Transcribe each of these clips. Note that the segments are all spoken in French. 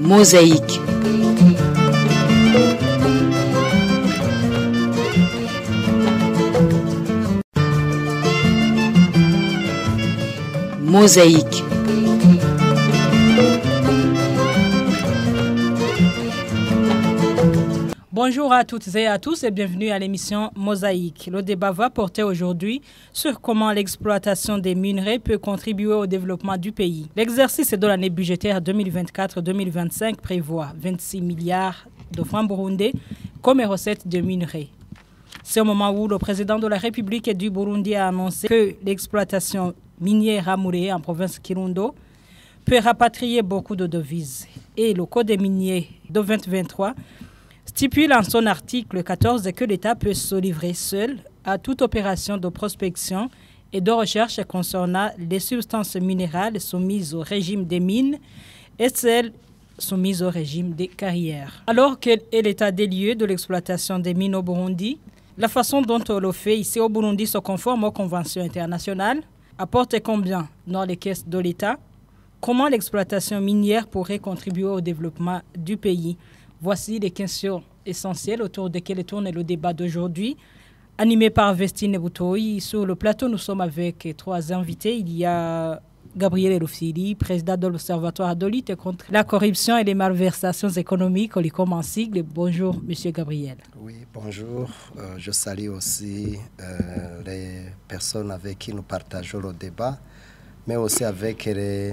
Mosaïque. Mosaïque. Bonjour à toutes et à tous et bienvenue à l'émission Mosaïque. Le débat va porter aujourd'hui sur comment l'exploitation des minerais peut contribuer au développement du pays. L'exercice de l'année budgétaire 2024-2025 prévoit 26 milliards de francs burundais comme recettes de minerais. C'est au moment où le président de la République du Burundi a annoncé que l'exploitation minière à Muré en province Kirundo peut rapatrier beaucoup de devises. Et le Code des miniers de 2023 stipule en son article 14 que l'État peut se livrer seul à toute opération de prospection et de recherche concernant les substances minérales soumises au régime des mines et celles soumises au régime des carrières. Alors quel est l'état des lieux de l'exploitation des mines au Burundi? La façon dont on le fait ici au Burundi se conforme aux conventions internationales, apporte combien dans les caisses de l'État? Comment l'exploitation minière pourrait contribuer au développement du pays? Voici les questions essentielles autour desquelles tourne le débat d'aujourd'hui. Animé par Vestine Boutoui, sur le plateau, nous sommes avec trois invités. Il y a Gabriel Rufsili, président de l'Observatoire de lutte contre la corruption et les malversations économiques, Olicom en sigle. Bonjour, Monsieur Gabriel. Oui, bonjour. Je salue aussi les personnes avec qui nous partageons le débat, mais aussi avec les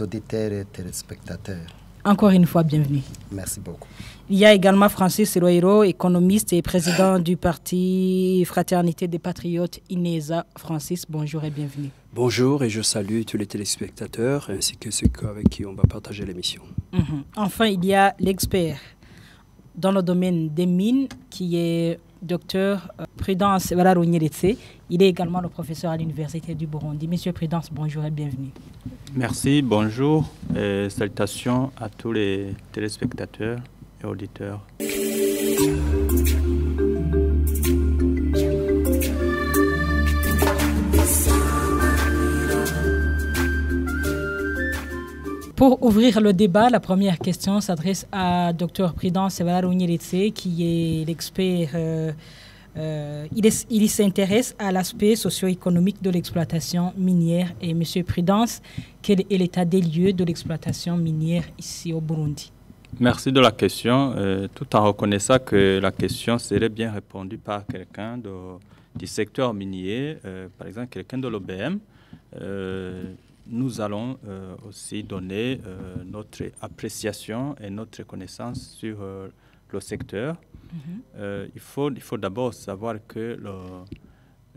auditeurs et téléspectateurs. Encore une fois, bienvenue. Merci beaucoup. Il y a également Francis Loiro, économiste et président du parti Fraternité des Patriotes INESA. Francis, bonjour et bienvenue. Bonjour et je salue tous les téléspectateurs ainsi que ceux avec qui on va partager l'émission. Enfin, il y a l'expert dans le domaine des mines qui est Dr Prudence Bararunyeretse. Il est également le professeur à l'Université du Burundi. Monsieur Prudence, bonjour et bienvenue. Merci, bonjour et salutations à tous les téléspectateurs et auditeurs. Pour ouvrir le débat, la première question s'adresse à Dr Prudence Bararunyeretse qui est l'expert. Il s'intéresse à l'aspect socio-économique de l'exploitation minière. Et M. Prudence, quel est l'état des lieux de l'exploitation minière ici au Burundi? Merci de la question, tout en reconnaissant que la question serait bien répondue par quelqu'un du secteur minier, par exemple quelqu'un de l'OBM. Nous allons aussi donner notre appréciation et notre connaissance sur le secteur. Il faut d'abord savoir que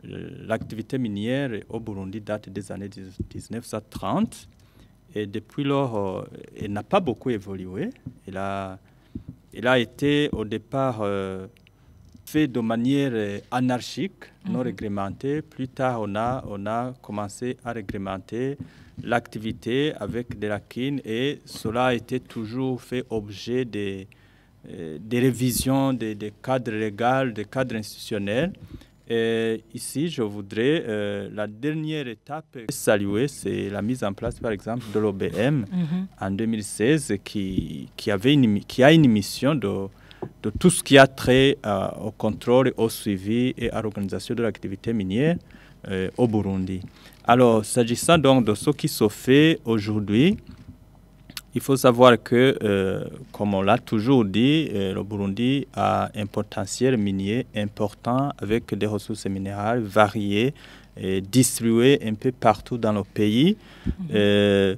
l'activité minière au Burundi date des années 1930 et depuis lors, elle n'a pas beaucoup évolué. Elle a été au départ fait de manière anarchique, non réglementée. Plus tard, on a commencé à réglementer l'activité avec des lacunes et cela a été toujours fait objet des révisions des cadres légaux, des cadres institutionnels. Et ici, je voudrais, la dernière étape saluer, c'est la mise en place, par exemple, de l'OBM en 2016, qui a une mission de tout ce qui a trait au contrôle, au suivi et à l'organisation de l'activité minière au Burundi. Alors, s'agissant donc de ce qui se fait aujourd'hui, il faut savoir que, comme on l'a toujours dit, le Burundi a un potentiel minier important avec des ressources minérales variées et distribuées un peu partout dans le pays. De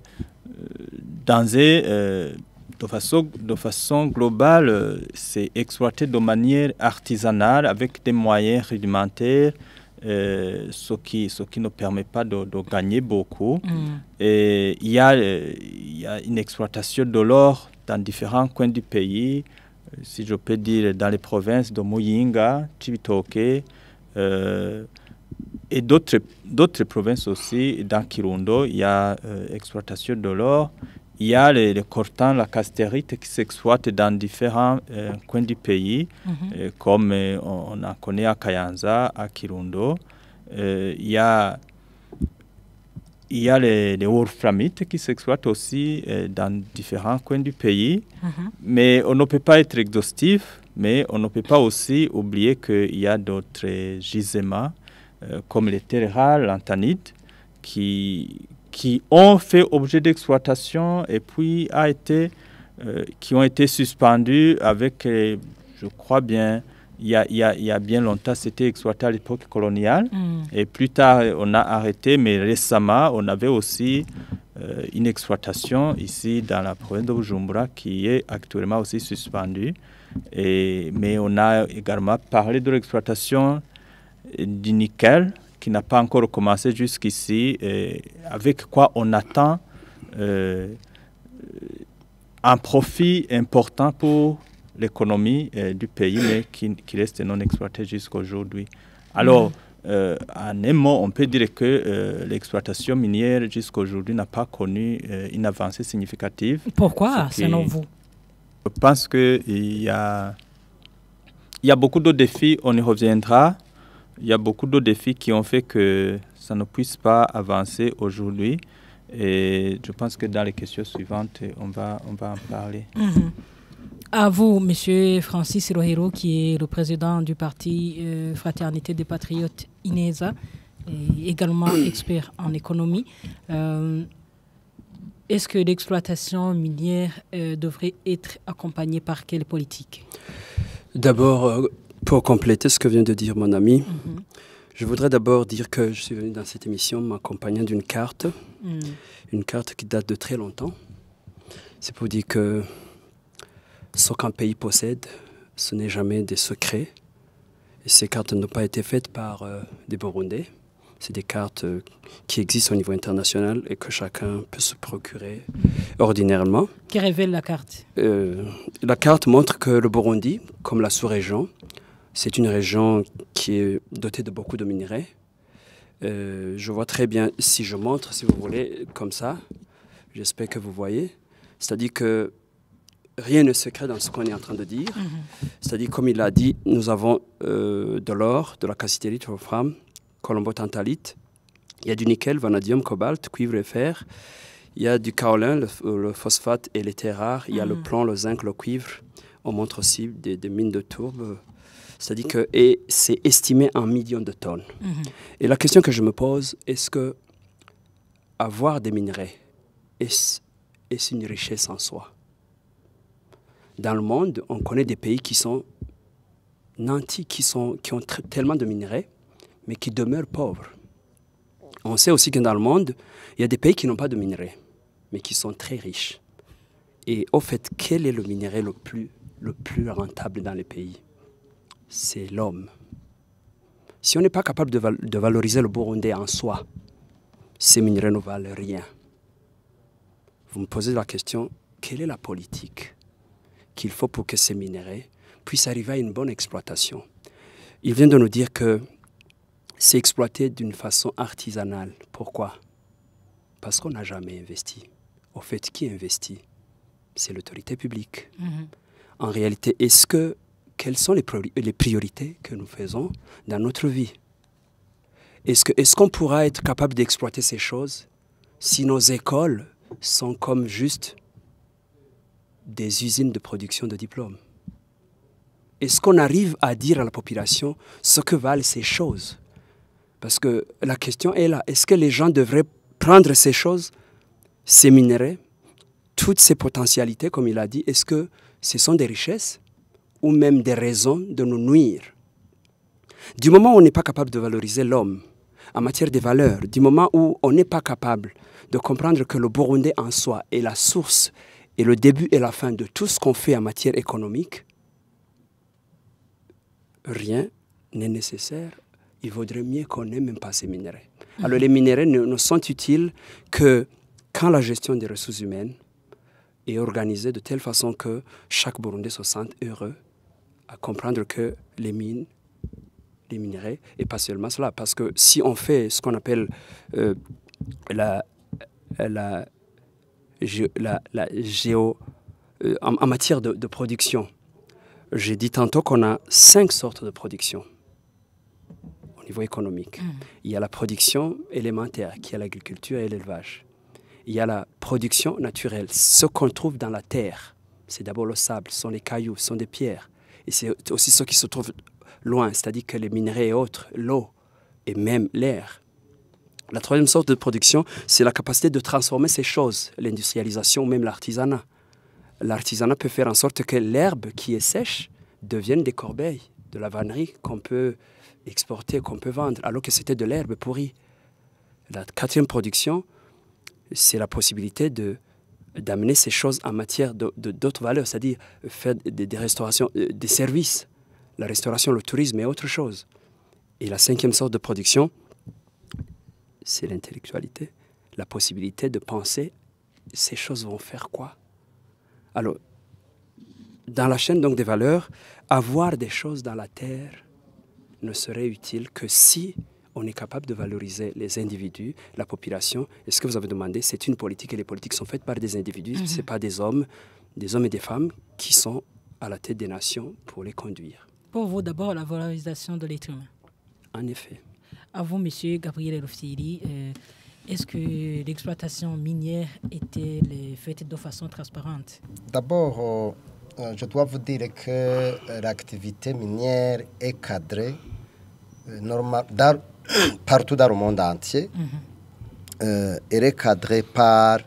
façon globale, c'est exploité de manière artisanale avec des moyens rudimentaires, ce qui ne permet pas de gagner beaucoup. Et il y a une exploitation de l'or dans différents coins du pays, si je peux dire dans les provinces de Muyinga, Cibitoke et d'autres provinces aussi. Dans Kirundo, il y a exploitation de l'or. Il y a les coltans, la castérite qui s'exploitent dans différents coins du pays, comme on en connaît à Kayanza, à Kirundo. Il y a il y a les wolframites qui s'exploitent aussi dans différents coins du pays. Mais on ne peut pas être exhaustif, mais on ne peut pas aussi oublier qu'il y a d'autres gisements, comme les terres rares, l'antanite, qui ont fait objet d'exploitation et puis qui ont été suspendus avec, je crois bien, il y a bien longtemps, c'était exploité à l'époque coloniale. Et plus tard, on a arrêté, mais récemment, on avait aussi une exploitation ici dans la province de Bujumbura qui est actuellement aussi suspendue. Mais on a également parlé de l'exploitation du nickel qui n'a pas encore commencé jusqu'ici, avec quoi on attend un profit important pour l'économie du pays, mais qui reste non exploité jusqu'à aujourd'hui. Alors, en un mot, on peut dire que l'exploitation minière jusqu'à aujourd'hui n'a pas connu une avancée significative. Pourquoi, selon vous? Je pense qu'il y a beaucoup de défis, on y reviendra. Il y a beaucoup de défis qui ont fait que ça ne puisse pas avancer aujourd'hui. Et je pense que dans les questions suivantes, on va en parler. À vous, M. Francis Rohero, qui est le président du parti Fraternité des Patriotes INESA, et également expert en économie. Est-ce que l'exploitation minière devrait être accompagnée par quelle politique? D'abord, pour compléter ce que vient de dire mon ami, je voudrais d'abord dire que je suis venu dans cette émission m'accompagnant d'une carte, une carte qui date de très longtemps. C'est pour dire que ce qu'un pays possède, ce n'est jamais des secrets. Et ces cartes n'ont pas été faites par des Burundais. C'est des cartes qui existent au niveau international et que chacun peut se procurer ordinairement. Qui révèle la carte? La carte montre que le Burundi, comme la sous-région, c'est une région qui est dotée de beaucoup de minerais. Je vois très bien, si je montre, si vous voulez, comme ça, j'espère que vous voyez. C'est-à-dire que rien n'est secret dans ce qu'on est en train de dire. C'est-à-dire, comme il a dit, nous avons de l'or, de la cassitérite, wolfram, colombo-tantalite. Il y a du nickel, vanadium, cobalt, cuivre et fer. Il y a du kaolin, le phosphate et les terres rares. Il y a le plomb, le zinc, le cuivre. On montre aussi des mines de tourbe. C'est-à-dire que c'est estimé en millions de tonnes. Et la question que je me pose, est-ce que avoir des minerais, est-ce une richesse en soi? Dans le monde, on connaît des pays qui sont nantis, qui ont tellement de minerais, mais qui demeurent pauvres. On sait aussi que dans le monde, il y a des pays qui n'ont pas de minerais, mais qui sont très riches. Et au fait, quel est le minerai le plus rentable dans les pays? C'est l'homme. Si on n'est pas capable de valoriser le Burundais en soi, ces minerais ne valent rien. Vous me posez la question, quelle est la politique qu'il faut pour que ces minerais puissent arriver à une bonne exploitation? Il vient de nous dire que c'est exploité d'une façon artisanale. Pourquoi? Parce qu'on n'a jamais investi. Au fait, qui investit? C'est l'autorité publique. En réalité, quelles sont les priorités que nous faisons dans notre vie? Est-ce qu'on pourra être capable d'exploiter ces choses si nos écoles sont comme juste des usines de production de diplômes? Est-ce qu'on arrive à dire à la population ce que valent ces choses? Parce que la question est là. Est-ce que les gens devraient prendre ces choses, ces minerais, toutes ces potentialités, comme il a dit, est-ce que ce sont des richesses ou même des raisons de nous nuire? Du moment où on n'est pas capable de valoriser l'homme en matière de valeurs, du moment où on n'est pas capable de comprendre que le Burundais en soi est la source et le début et la fin de tout ce qu'on fait en matière économique, rien n'est nécessaire. Il vaudrait mieux qu'on n'ait même pas ces minerais. Alors les minerais ne sont utiles que quand la gestion des ressources humaines est organisée de telle façon que chaque Burundais se sente heureux à comprendre que les mines, les minerais, et pas seulement cela. Parce que si on fait ce qu'on appelle en matière de production, j'ai dit tantôt qu'on a 5 sortes de production niveau économique. Il y a la production élémentaire, qui est l'agriculture et l'élevage. Il y a la production naturelle, ce qu'on trouve dans la terre. C'est d'abord le sable, ce sont les cailloux, ce sont des pierres. Et c'est aussi ce qui se trouve loin, c'est-à-dire que les minerais et autres, l'eau et même l'air. La troisième sorte de production, c'est la capacité de transformer ces choses, l'industrialisation, même l'artisanat. L'artisanat peut faire en sorte que l'herbe qui est sèche devienne des corbeilles, de la vannerie qu'on peut exporter, qu'on peut vendre, alors que c'était de l'herbe pourrie. La quatrième production, c'est la possibilité d'amener ces choses en matière d'autres valeurs, c'est-à-dire faire des restaurations, des services, la restauration, le tourisme et autre chose. Et la cinquième sorte de production, c'est l'intellectualité, la possibilité de penser ces choses vont faire quoi. Alors, dans la chaîne donc des valeurs, avoir des choses dans la terre ne serait utile que si on est capable de valoriser les individus, la population. Et ce que vous avez demandé, c'est une politique et les politiques sont faites par des individus, ce n'est pas des hommes et des femmes qui sont à la tête des nations pour les conduire. Pour vous, d'abord, la valorisation de l'être humain. En effet. À vous, monsieur Gabriel Elofsiri, est-ce que l'exploitation minière était faite de façon transparente? D'abord, je dois vous dire que l'activité minière est cadrée partout dans le monde entier. Elle est cadrée par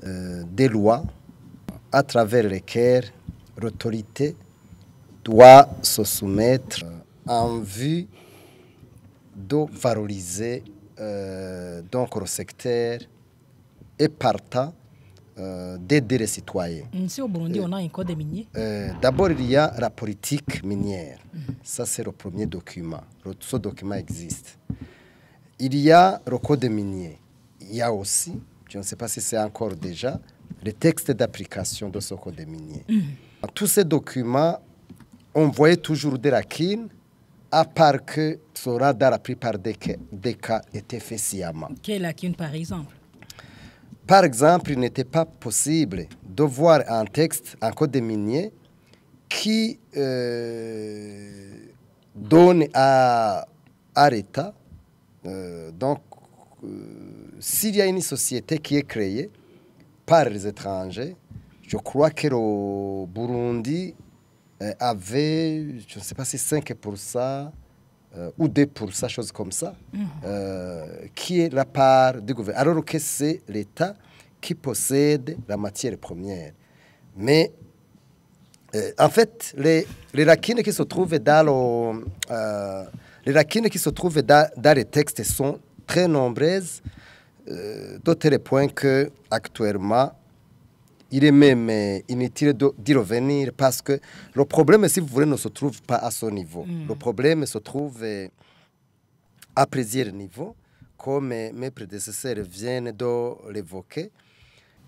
des lois à travers lesquelles l'autorité doit se soumettre en vue de valoriser donc le secteur et partant d'aider les citoyens. Ici au Burundi, on a un code minier. D'abord, il y a la politique minière. Ça, c'est le premier document. Ce document existe. Il y a le code minier. Il y a aussi, je ne sais pas si c'est encore déjà, le texte d'application de ce code minier. Tous ces documents, on voyait toujours des lacunes, à part que cela, dans la plupart des cas, était fait sciemment. Quelle lacune, par exemple? Par exemple, il n'était pas possible de voir un texte, un code minier, qui donne à l'État, s'il y a une société qui est créée par les étrangers, je crois que le Burundi avait, je ne sais pas si 5% ou 2%, chose comme ça, qui est la part du gouvernement. Alors que c'est l'État qui possède la matière première. Mais en fait, les lacunes qui se trouvent dans les textes sont très nombreuses, d'autres points que actuellement, il est même inutile d'y revenir parce que le problème, si vous voulez, ne se trouve pas à ce niveau. Le problème se trouve à plusieurs niveaux, comme mes prédécesseurs viennent de l'évoquer.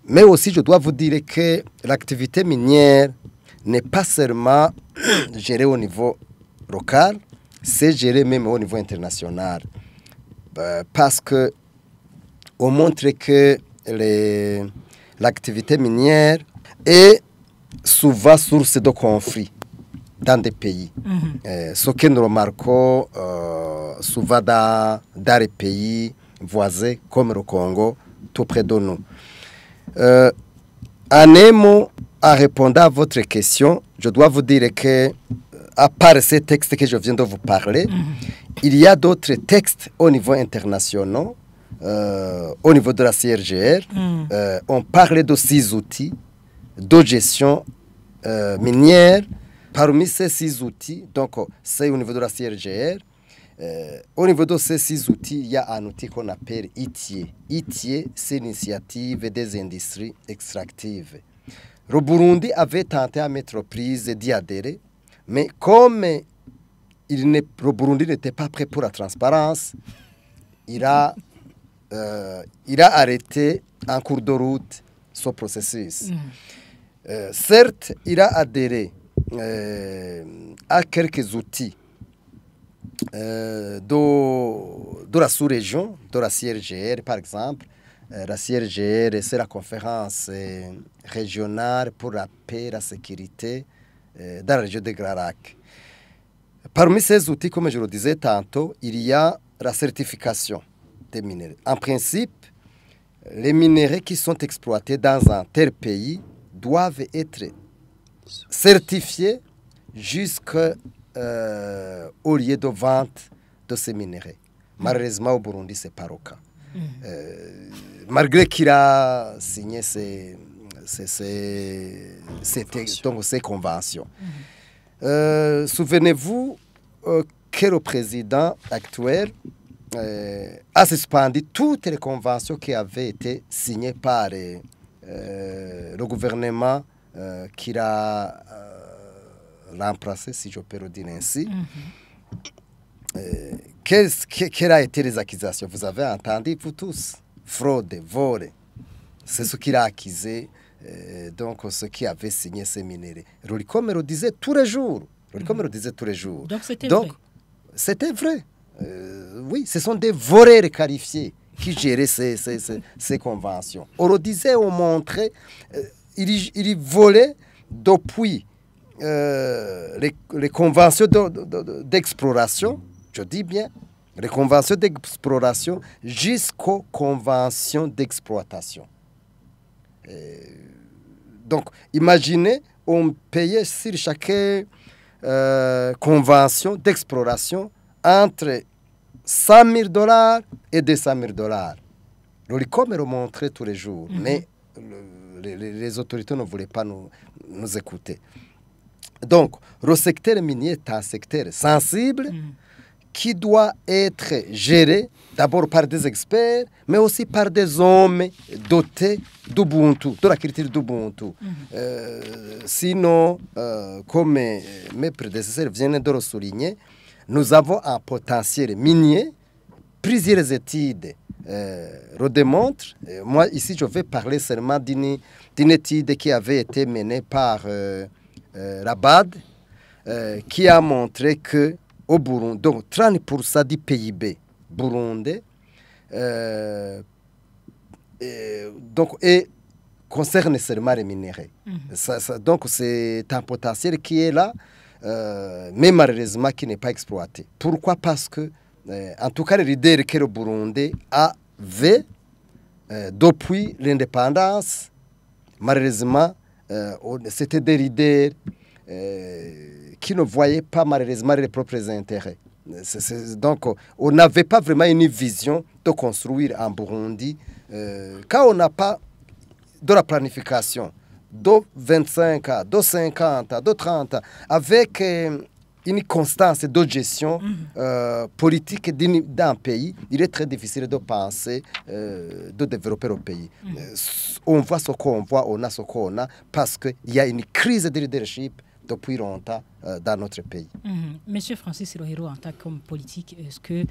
Mais aussi, je dois vous dire que l'activité minière n'est pas seulement gérée au niveau local, c'est géré même au niveau international. Parce que on montre que l'activité minière est souvent source de conflits dans des pays. Ce que nous remarquons souvent dans les pays voisins comme le Congo, tout près de nous. En un mot, en répondant à votre question, je dois vous dire que, à part ces textes que je viens de vous parler, il y a d'autres textes au niveau international. Au niveau de la CRGR, on parle de 6 outils de gestion minière. Parmi ces 6 outils, donc c'est au niveau de la CRGR, au niveau de ces 6 outils, il y a un outil qu'on appelle ITIE. ITIE, c'est l'initiative des industries extractives. Le Burundi avait tenté à mettre prise d'y adhérer, mais comme le Burundi n'était pas prêt pour la transparence, il a arrêté en cours de route ce processus. Certes, il a adhéré à quelques outils de la sous-région, de la CRGR par exemple. La CRGR, c'est la conférence régionale pour la paix et la sécurité dans la région de Grand Lac. Parmi ces outils, comme je le disais tantôt, il y a la certification des minerais. En principe, les minerais qui sont exploités dans un tel pays doivent être certifiés jusqu'au lieu de vente de ces minerais. Malheureusement, au Burundi, ce n'est pas le cas. Malgré qu'il a signé ces conventions. Souvenez-vous que le président actuel a suspendu toutes les conventions qui avaient été signées par le gouvernement qu'il a remplacé, si je peux le dire ainsi. Quelles ont été les accusations? Vous avez entendu, vous tous, fraude, vol. C'est ce qu'il a accusé, donc ceux qui avaient signé ces minéraux. Rolicom me le disait tous les jours. Donc c'était vrai. C'était vrai. Oui, ce sont des voleurs qualifiés qui géraient ces conventions. On le disait, on montrait, ils volaient depuis les conventions d'exploration, je dis bien, les conventions d'exploration jusqu'aux conventions d'exploitation. Donc, imaginez, on payait sur chaque convention d'exploration entre $100,000 et $200,000. L'OLICOM le montrait tous les jours, mais les autorités ne voulaient pas nous écouter. Donc, le secteur minier est un secteur sensible qui doit être géré d'abord par des experts, mais aussi par des hommes dotés d'Ubuntu, de la culture d'Ubuntu. Sinon, comme mes prédécesseurs viennent de le souligner, nous avons un potentiel minier. Plusieurs études le démontrent. Moi, ici, je vais parler seulement d'une étude qui avait été menée par la BAD, qui a montré que au Burundi, donc 30% du PIB burundais, concerne seulement les minéraux. Donc c'est un potentiel qui est là, mais malheureusement qui n'est pas exploité. Pourquoi? Parce que, en tout cas, les leaders que le Burundi avait depuis l'indépendance, malheureusement, c'était des leaders qui ne voyaient pas malheureusement les propres intérêts. Donc, on n'avait pas vraiment une vision de construire en Burundi. Quand on n'a pas de la planification de 25 ans, de 50 ans, de 30 ans, avec une constance de gestion politique d'un pays, il est très difficile de penser, de développer le pays. On voit ce qu'on voit, on a ce qu'on a, parce qu'il y a une crise de leadership depuis longtemps dans notre pays. Monsieur Francis Rohero, en tant qu'homme politique, est-ce que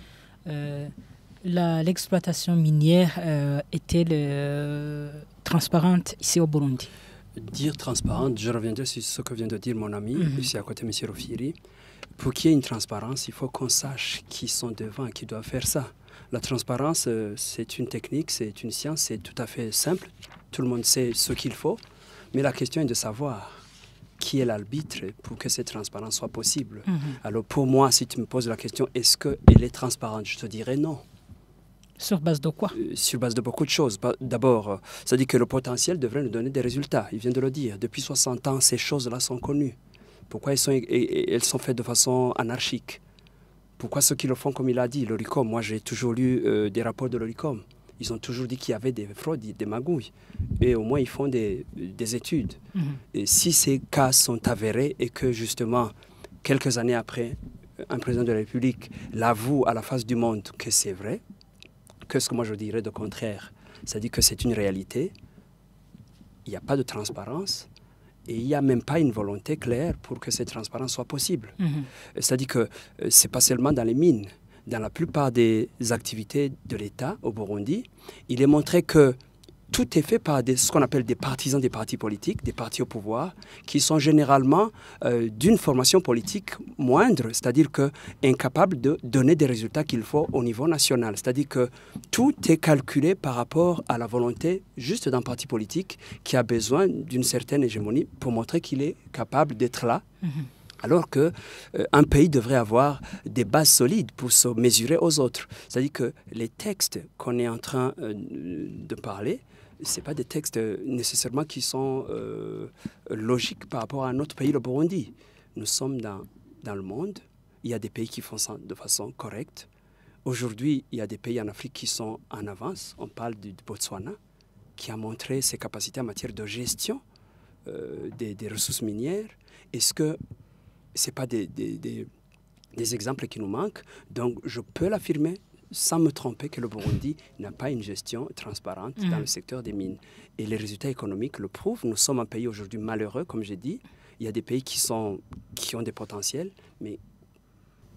l'exploitation minière était transparente ici au Burundi? Dire transparente, je reviendrai sur ce que vient de dire mon ami, ici à côté, M. Rofiri. Pour qu'il y ait une transparence, il faut qu'on sache qui sont devant, qui doivent faire ça. La transparence, c'est une technique, c'est une science, c'est tout à fait simple. Tout le monde sait ce qu'il faut, mais la question est de savoir qui est l'arbitre pour que cette transparence soit possible. Alors pour moi, si tu me poses la question, est-ce qu'elle est transparente? Je te dirais non. Sur base de quoi? Sur base de beaucoup de choses. D'abord, ça dit que le potentiel devrait nous donner des résultats. Il vient de le dire. Depuis 60 ans, ces choses-là sont connues. Pourquoi elles sont faites de façon anarchique? Pourquoi ceux qui le font comme il a dit, l'OLICOM? Moi, j'ai toujours lu des rapports de l'OLICOM. Ils ont toujours dit qu'il y avait des fraudes, des magouilles. Et au moins, ils font des études. Et si ces cas sont avérés et que, justement, quelques années après, un président de la République l'avoue à la face du monde que c'est vrai, qu'est-ce que moi je dirais de contraire? C'est-à-dire que c'est une réalité, il n'y a pas de transparence et il n'y a même pas une volonté claire pour que cette transparence soit possible. C'est-à-dire que ce n'est pas seulement dans les mines. Dans la plupart des activités de l'État au Burundi, il est montré que tout est fait par ce qu'on appelle des partisans des partis politiques, des partis au pouvoir, qui sont généralement d'une formation politique moindre, c'est-à-dire incapables de donner des résultats qu'il faut au niveau national. C'est-à-dire que tout est calculé par rapport à la volonté juste d'un parti politique qui a besoin d'une certaine hégémonie pour montrer qu'il est capable d'être là Alors qu'un pays devrait avoir des bases solides pour se mesurer aux autres. C'est-à-dire que les textes qu'on est en train de parler, ce n'est pas des textes nécessairement qui sont logiques par rapport à notre pays, le Burundi. Nous sommes dans le monde, il y a des pays qui font ça de façon correcte. Aujourd'hui, il y a des pays en Afrique qui sont en avance. On parle du Botswana, qui a montré ses capacités en matière de gestion des ressources minières. Est-ce que ce n'est pas des exemples qui nous manquent? Donc, je peux l'affirmer sans me tromper que le Burundi n'a pas une gestion transparente dans le secteur des mines. Et les résultats économiques le prouvent. Nous sommes un pays aujourd'hui malheureux, comme j'ai dit. Il y a des pays qui ont des potentiels, mais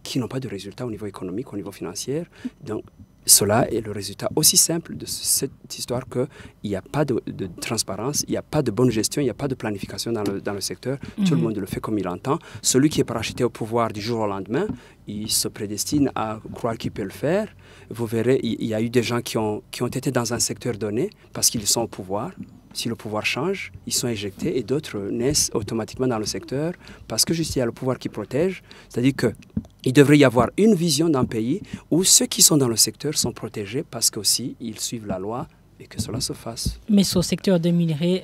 qui n'ont pas de résultats au niveau économique, au niveau financier. Donc, cela est le résultat aussi simple de cette histoire qu'il n'y a pas de transparence, il n'y a pas de bonne gestion, il n'y a pas de planification dans le secteur. Tout le monde le fait comme il entend. Celui qui est parachuté au pouvoir du jour au lendemain, il se prédestine à croire qu'il peut le faire. Vous verrez, il y a eu des gens qui ont été dans un secteur donné parce qu'ils sont au pouvoir. Si le pouvoir change, ils sont éjectés et d'autres naissent automatiquement dans le secteur parce que juste il y a le pouvoir qui protège. C'est-à-dire qu'il devrait y avoir une vision d'un pays où ceux qui sont dans le secteur sont protégés parce qu'aussi ils suivent la loi et que cela se fasse. Mais ce secteur de minerais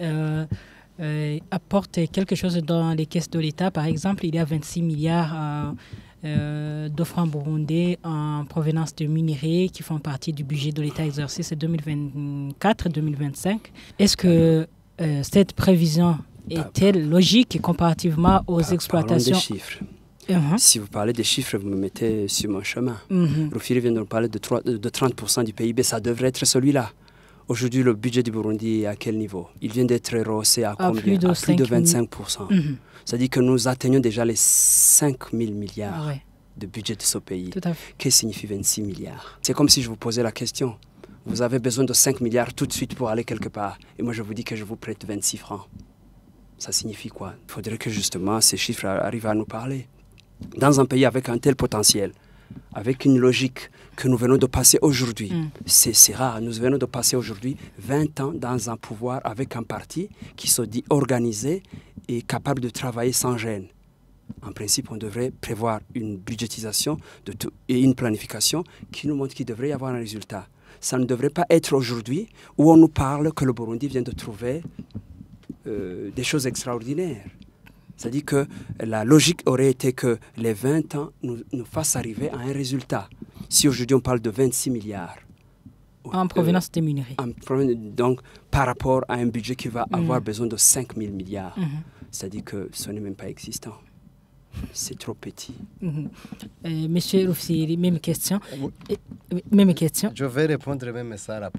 apporte quelque chose dans les caisses de l'État. Par exemple, il y a 26 milliards de francs burundais en provenance de minerais qui font partie du budget de l'État exercice 2024-2025. Est-ce que cette prévision est-elle logique comparativement aux exploitations? Parlons des chiffres. Si vous parlez des chiffres, vous me mettez sur mon chemin. Rufiri vient de nous parler de 30% du PIB, ça devrait être celui-là. Aujourd'hui, le budget du Burundi est à quel niveau? Il vient d'être rehaussé à combien? Plus de 25%. C'est-à-dire que nous atteignons déjà les 5 000 milliards de budget de ce pays. Qu'est-ce que signifie 26 milliards? C'est comme si je vous posais la question. Vous avez besoin de 5 milliards tout de suite pour aller quelque part. Et moi, je vous dis que je vous prête 26 francs. Ça signifie quoi? Il faudrait que justement ces chiffres arrivent à nous parler. Dans un pays avec un tel potentiel, avec une logique que nous venons de passer aujourd'hui, c'est rare, nous venons de passer aujourd'hui 20 ans dans un pouvoir avec un parti qui se dit organisé et capable de travailler sans gêne. En principe, on devrait prévoir une budgétisation de tout, et une planification qui nous montre qu'il devrait y avoir un résultat. Ça ne devrait pas être aujourd'hui où on nous parle que le Burundi vient de trouver des choses extraordinaires. C'est-à-dire que la logique aurait été que les 20 ans nous fassent arriver à un résultat. Si aujourd'hui on parle de 26 milliards. En provenance des minerais. Donc par rapport à un budget qui va avoir besoin de 5 000 milliards. C'est-à-dire que ce n'est même pas existant. C'est trop petit. Monsieur Rufiri, même question. Même question. Je vais répondre même à ça.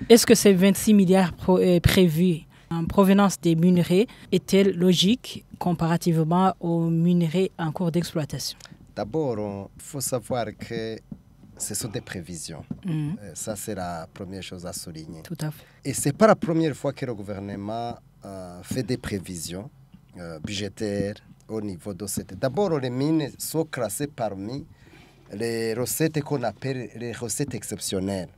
Est-ce que ces 26 milliards prévus en provenance des minerais est-elle logique comparativement aux minerais en cours d'exploitation? D'abord, il faut savoir que ce sont des prévisions. Ça, c'est la première chose à souligner. Tout à fait. Et ce n'est pas la première fois que le gouvernement fait des prévisions budgétaires au niveau de cette. D'abord, les mines sont classées parmi les recettes qu'on appelle les recettes exceptionnelles.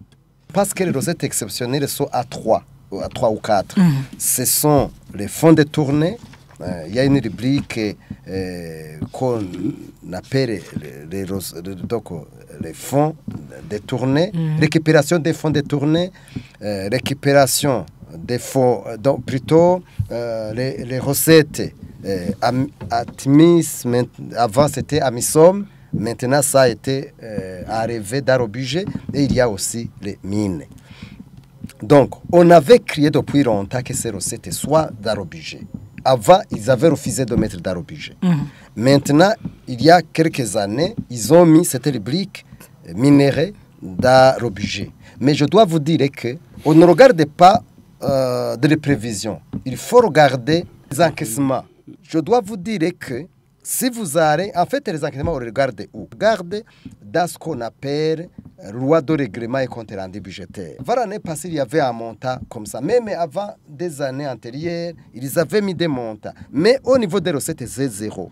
Parce que les recettes exceptionnelles sont à 3 ou 4. Ce sont les fonds détournés. Il y a une rubrique qu'on appelle les fonds détournés, récupération des fonds détournés, récupération des fonds, donc plutôt les recettes ATMIS, avant c'était AMISOM, maintenant ça a été arrivé dans le budget, et il y a aussi les mines. Donc, on avait crié depuis longtemps que ces recettes soient dans le budget. Avant, ils avaient refusé de mettre dans le budget. Maintenant, il y a quelques années, ils ont mis cette rubrique minérale dans le budget. Mais je dois vous dire qu'on ne regarde pas de prévisions. Il faut regarder les encaissements. Je dois vous dire que si vous allez, en fait, les encaissements, on regarde où? Regarde dans ce qu'on appelle loi de règlement et compte rendu budgétaire. L'année passée, il y avait un montant comme ça. Même avant des années antérieures, ils avaient mis des montants. Mais au niveau des recettes, c'est zéro.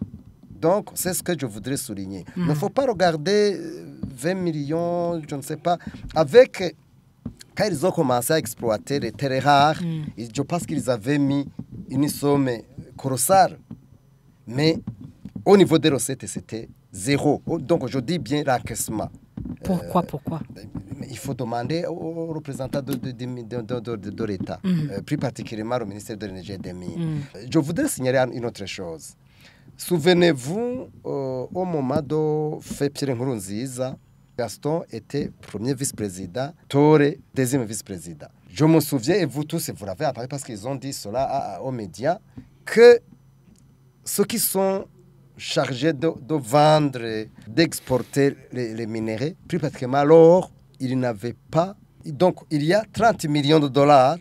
Donc, c'est ce que je voudrais souligner. Il ne faut pas regarder 20 millions, je ne sais pas. Avec, quand ils ont commencé à exploiter les terres rares, je pense qu'ils avaient mis une somme colossale. Mais Au niveau des recettes, c'était zéro. Donc, je dis bien l'encaissement. Pourquoi Il faut demander aux représentants de l'État, plus particulièrement au ministère de l'Énergie et des Mines. Je voudrais signaler une autre chose. Souvenez-vous, au moment de fait Pierre Nkurunziza, Gaston était premier vice-président, Touré deuxième vice-président. Je me souviens, et vous tous, vous l'avez appris parce qu'ils ont dit cela aux médias, que ceux qui sont chargés de vendre, d'exporter les minéraux, plus particulièrement l'or, ils n'avaient pas. Donc, il y a 30 millions de dollars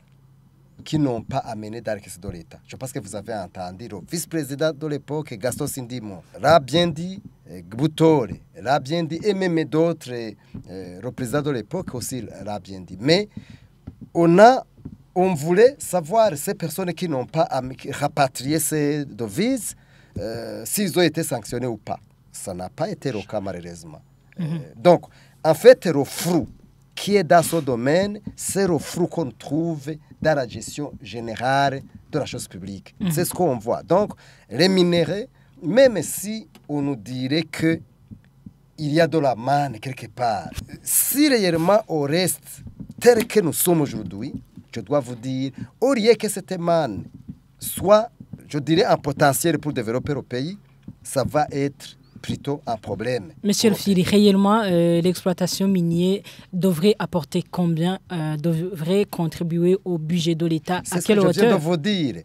qui n'ont pas amené dans la caisse de l'État. Je pense que vous avez entendu le vice-président de l'époque, Gaston Sindimo, l'a bien dit, Gbutore l'a bien dit, et même d'autres représentants de l'époque aussi l'a bien dit. Mais on voulait savoir ces personnes qui n'ont pas rapatrié ces devises, s'ils ont été sanctionnés ou pas. Ça n'a pas été le cas malheureusement. Donc, en fait, le flou qui est dans ce domaine, c'est le flou qu'on trouve dans la gestion générale de la chose publique. C'est ce qu'on voit. Donc, les minéraux, même si on nous dirait qu'il y a de la manne quelque part, si réellement on reste tel que nous sommes aujourd'hui, je dois vous dire, au lieu que cette manne soit, je dirais, un potentiel pour développer le pays, ça va être plutôt un problème. Monsieur le Fili, réellement, l'exploitation minière devrait apporter combien, devrait contribuer au budget de l'État? À quelle hauteur? Je viens de vous dire.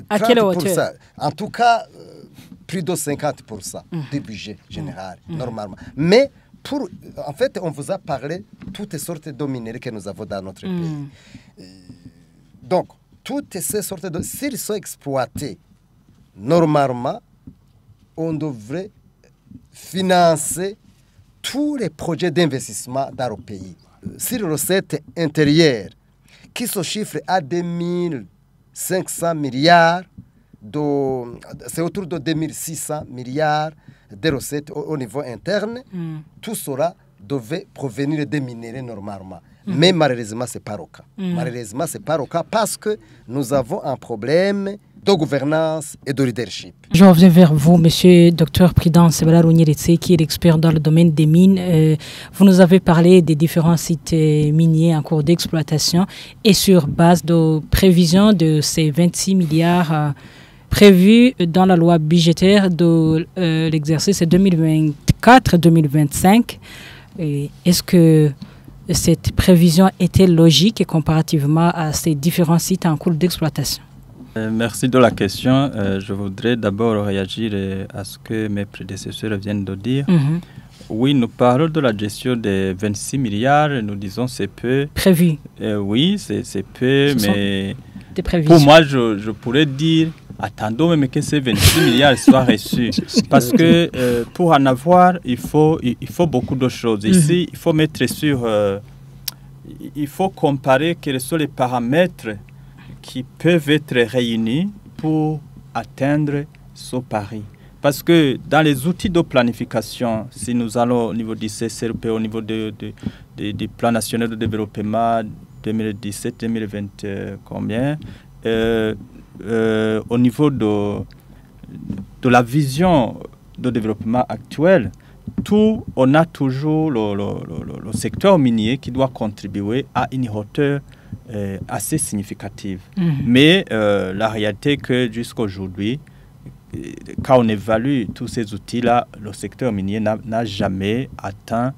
À quelle hauteur? En tout cas, plus de 50% du budget général, normalement. Mais, en fait, on vous a parlé de toutes sortes de minéraux que nous avons dans notre pays. Donc, toutes ces sortes de... S'ils sont exploités, normalement, on devrait financer tous les projets d'investissement dans le pays. Si les recettes intérieures, qui se chiffrent à 2500 milliards, c'est autour de 2600 milliards de recettes au niveau interne, tout cela devait provenir des minéraux normalement. Mais malheureusement, ce n'est pas le cas. Malheureusement, ce n'est pas le cas parce que nous avons un problème de gouvernance et de leadership. Je reviens vers vous, monsieur Dr Prudence Sebala-Ronyeretse, qui est l'expert dans le domaine des mines. Vous nous avez parlé des différents sites miniers en cours d'exploitation et sur base de prévisions de ces 26 milliards prévus dans la loi budgétaire de l'exercice 2024-2025. Est-ce que cette prévision était logique comparativement à ces différents sites en cours d'exploitation? Merci de la question. Je voudrais d'abord réagir à ce que mes prédécesseurs viennent de dire. Oui, nous parlons de la gestion des 26 milliards. Nous disons c'est peu. Prévu. Oui, c'est peu, mais pour moi, je pourrais dire, attendons même que ces 26 milliards soient reçus. Parce que pour en avoir, il faut beaucoup de choses. Ici, il faut mettre sur... il faut comparer quels sont les paramètres qui peuvent être réunis pour atteindre ce pari. Parce que dans les outils de planification, si nous allons au niveau du CCRP, au niveau du plan national de développement 2017-2020, combien, au niveau de la vision de développement actuelle, on a toujours le secteur minier qui doit contribuer à une hauteur assez significative. Mais la réalité est que jusqu'à aujourd'hui, quand on évalue tous ces outils-là, le secteur minier n'a jamais atteint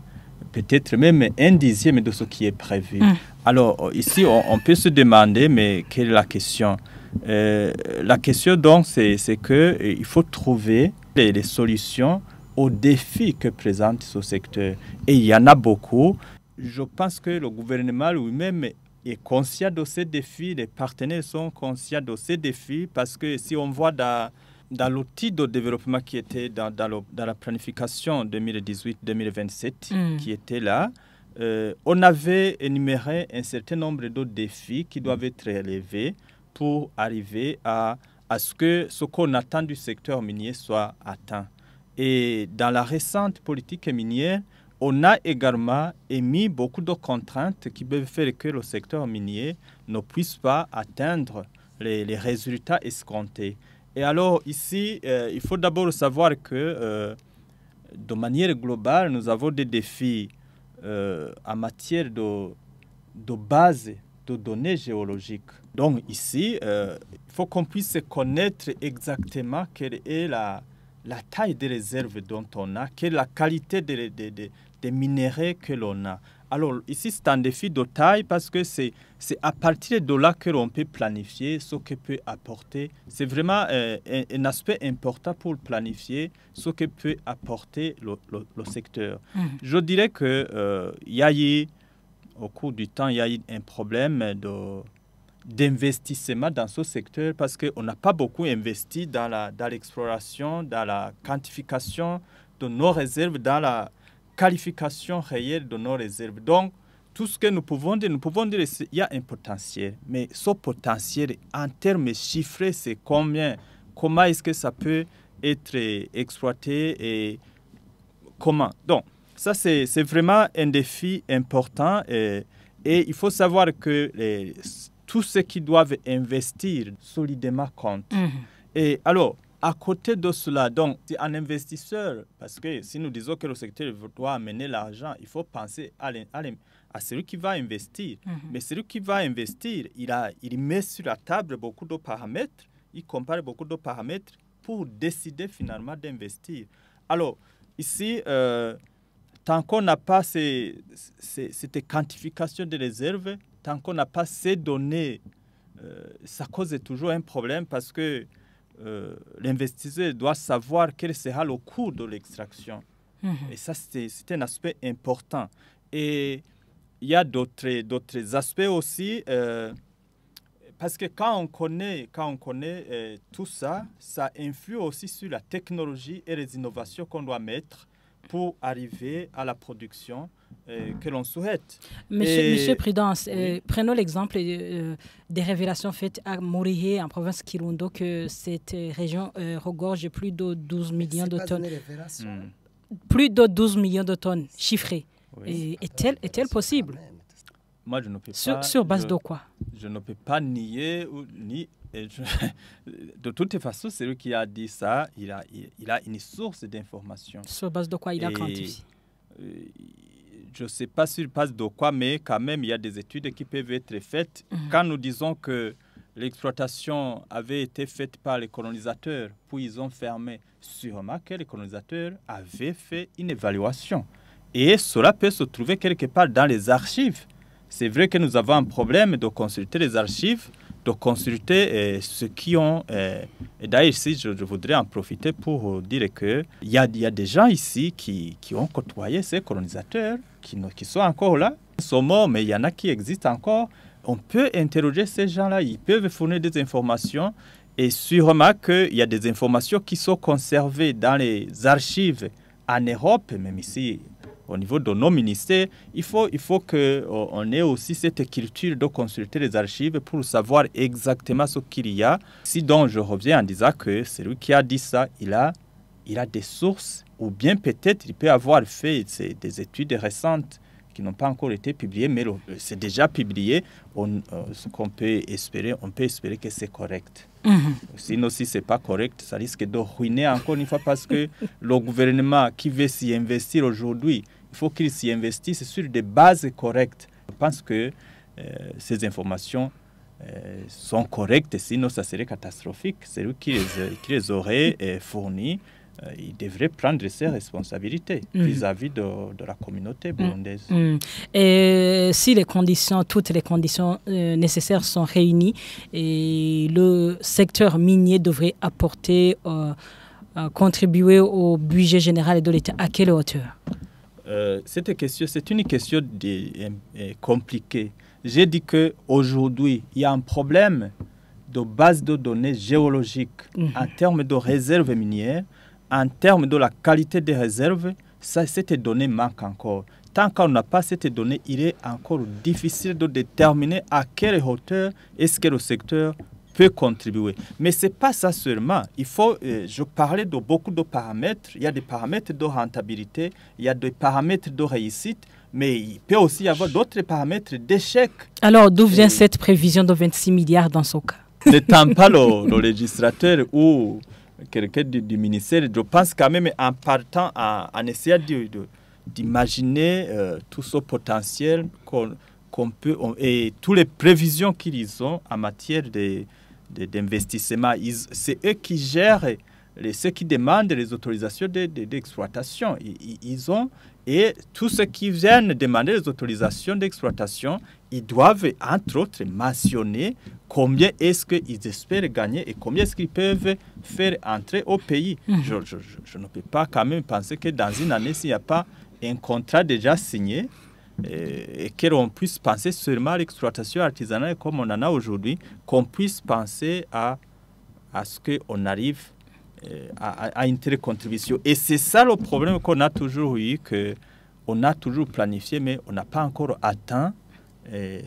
peut-être même un dixième de ce qui est prévu. Alors ici, on peut se demander, mais quelle est la question? La question donc, c'est qu'il faut trouver les solutions aux défis que présente ce secteur. Et il y en a beaucoup. Je pense que le gouvernement lui-même est conscient de ces défis, les partenaires sont conscients de ces défis, parce que si on voit dans l'outil de développement qui était dans la planification 2018-2027, qui était là, on avait énuméré un certain nombre de défis qui doivent être relevés pour arriver à ce qu'on attend du secteur minier soit atteint. Et dans la récente politique minière, on a également émis beaucoup de contraintes qui peuvent faire que le secteur minier ne puisse pas atteindre les résultats escomptés. Et alors ici, il faut d'abord savoir que de manière globale, nous avons des défis en matière de base de données géologiques. Donc ici, il faut qu'on puisse connaître exactement quelle est la taille des réserves dont on a, quelle est la qualité des minéraux que l'on a. Alors ici, c'est un défi de taille parce que c'est à partir de là que l'on peut planifier ce que peut apporter. C'est vraiment un aspect important pour planifier ce que peut apporter le secteur. Je dirais qu'il y a eu, au cours du temps, il y a eu un problème d'investissement dans ce secteur parce qu'on n'a pas beaucoup investi dans l'exploration, dans la quantification de nos réserves, dans la qualification réelle de nos réserves. Donc, tout ce que nous pouvons dire qu'il y a un potentiel. Mais ce potentiel, en termes chiffrés, c'est combien? Comment est-ce que ça peut être exploité et comment? Donc, ça, c'est vraiment un défi important et il faut savoir que tous ceux qui doivent investir solidement comptent. Et alors, à côté de cela, donc, c'est un investisseur, parce que si nous disons que le secteur doit amener l'argent, il faut penser à celui qui va investir. Mais celui qui va investir, il met sur la table beaucoup de paramètres, il compare beaucoup de paramètres pour décider finalement d'investir. Alors, ici, tant qu'on n'a pas cette quantification des réserves, tant qu'on n'a pas ces données, ça cause toujours un problème parce que l'investisseur doit savoir quel sera le coût de l'extraction. Et ça, c'est un aspect important. Et il y a d'autres aspects aussi, parce que quand on connaît tout ça, ça influe aussi sur la technologie et les innovations qu'on doit mettre pour arriver à la production que l'on souhaite. Monsieur Prudence, oui. Prenons l'exemple des révélations faites à Morihe, en province Kirundo, que cette région regorge plus de 12 millions de tonnes. Plus de 12 millions de tonnes chiffrées. Oui. Est-elle possible? Moi, je ne peux pas. Sur base de quoi? Je ne peux pas nier de toute façon, celui qui a dit ça, il a une source d'information. Sur base de quoi il a quantifié? Je ne sais pas sur base de quoi, mais quand même, il y a des études qui peuvent être faites. Quand nous disons que l'exploitation avait été faite par les colonisateurs, puis ils ont fermé, sûrement que les colonisateurs avaient fait une évaluation. Et cela peut se trouver quelque part dans les archives. C'est vrai que nous avons un problème de consulter les archives, de consulter ceux qui ont... et d'ailleurs, ici, je voudrais en profiter pour dire qu'il y a des gens ici qui ont côtoyé ces colonisateurs, qui sont encore là. Ils sont morts, mais il y en a qui existent encore. On peut interroger ces gens-là, ils peuvent fournir des informations. Et sûrement qu'il y a des informations qui sont conservées dans les archives en Europe, même ici, au niveau de nos ministères, il faut qu'on ait aussi cette culture de consulter les archives pour savoir exactement ce qu'il y a. Si donc je reviens en disant que celui qui a dit ça, il a des sources, ou bien peut-être il peut avoir fait des études récentes qui n'ont pas encore été publiées, mais c'est déjà publié. Ce qu'on peut espérer, que c'est correct. Sinon, si ce n'est pas correct, ça risque de ruiner encore une fois parce que le gouvernement qui veut s'y investir aujourd'hui, il faut qu'il s'y investisse sur des bases correctes. Je pense que ces informations sont correctes, sinon ça serait catastrophique. C'est lui qui les aurait fournies. Il devrait prendre ses responsabilités vis-à-vis de la communauté burundaise. Et si toutes les conditions nécessaires sont réunies, et le secteur minier devrait contribuer au budget général de l'État, à quelle hauteur? Cette question, c'est une question compliquée. J'ai dit qu'aujourd'hui, il y a un problème de base de données géologiques en termes de réserves minières. En termes de la qualité des réserves, cette donnée manque encore. Tant qu'on n'a pas cette donnée, il est encore difficile de déterminer à quelle hauteur est-ce que le secteur peut contribuer. Mais ce n'est pas ça seulement. Je parlais de beaucoup de paramètres. Il y a des paramètres de rentabilité, il y a des paramètres de réussite, mais il peut aussi y avoir d'autres paramètres d'échec. Alors, d'où vient cette prévision de 26 milliards dans ce cas? n'étant pas le législateur ou quelqu'un du ministère, je pense quand même en partant, en essayant d'imaginer tout ce potentiel qu'on peut, et toutes les prévisions qu'ils ont en matière d'investissement. C'est eux qui gèrent, ceux qui demandent les autorisations d'exploitation. Ils ont, et tous ceux qui viennent demander les autorisations d'exploitation, ils doivent, entre autres, mentionner combien est-ce qu'ils espèrent gagner et combien est-ce qu'ils peuvent faire entrer au pays. Je ne peux pas quand même penser que dans une année, s'il n'y a pas un contrat déjà signé, et qu'on puisse penser seulement à l'exploitation artisanale comme on en a aujourd'hui, qu'on puisse penser à ce qu'on arrive à une telle contribution. Et c'est ça le problème qu'on a toujours eu, qu'on a toujours planifié, mais on n'a pas encore atteint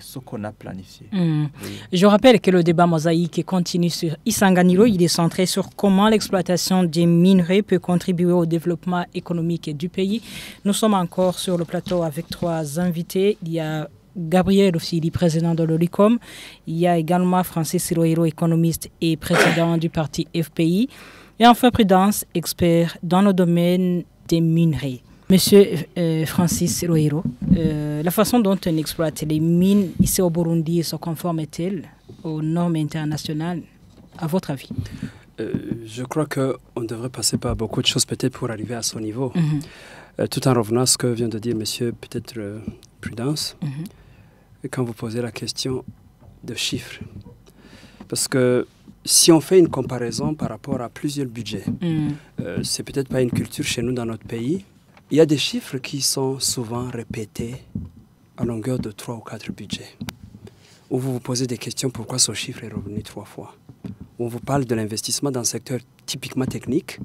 ce qu'on a planifié. Oui. Je rappelle que le débat mosaïque continue sur Isanganiro. Il est centré sur comment l'exploitation des minerais peut contribuer au développement économique du pays. Nous sommes encore sur le plateau avec 3 invités. Il y a Gabriel Ofsili, président de l'OLICOM. Il y a également Francis Sirohiro, économiste et président du parti FPI. Et enfin, Prudence, expert dans le domaine des minerais. Monsieur Francis Sirohiro, la façon dont on exploite les mines ici au Burundi se conforme-t-elle aux normes internationales, à votre avis? Je crois qu'on devrait passer par beaucoup de choses peut-être pour arriver à ce niveau. Tout en revenant à ce que vient de dire monsieur peut-être Prudence, quand vous posez la question de chiffres. Parce que si on fait une comparaison par rapport à plusieurs budgets, c'est peut-être pas une culture chez nous dans notre pays. Il y a des chiffres qui sont souvent répétés à longueur de 3 ou 4 budgets. Où vous vous posez des questions, pourquoi ce chiffre est revenu 3 fois. Où on vous parle de l'investissement dans un secteur typiquement technique,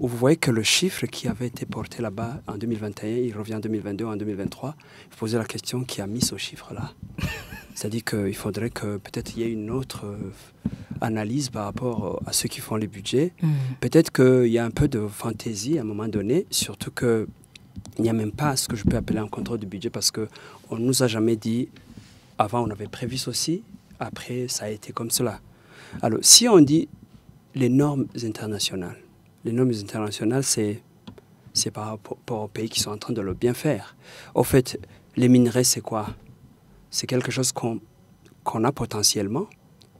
où vous voyez que le chiffre qui avait été porté là-bas en 2021, il revient en 2022, en 2023. Vous posez la question, qui a mis ce chiffre-là? C'est-à-dire qu'il faudrait que peut-être il y ait une autre analyse par rapport à ceux qui font les budgets. Peut-être qu'il y a un peu de fantaisie à un moment donné, surtout que il n'y a même pas ce que je peux appeler un contrôle du budget parce qu'on ne nous a jamais dit, avant on avait prévu ceci, après ça a été comme cela. Alors si on dit les normes internationales c'est par rapport aux pays qui sont en train de le bien faire. Au fait, les minerais c'est quoi? C'est quelque chose qu'on a potentiellement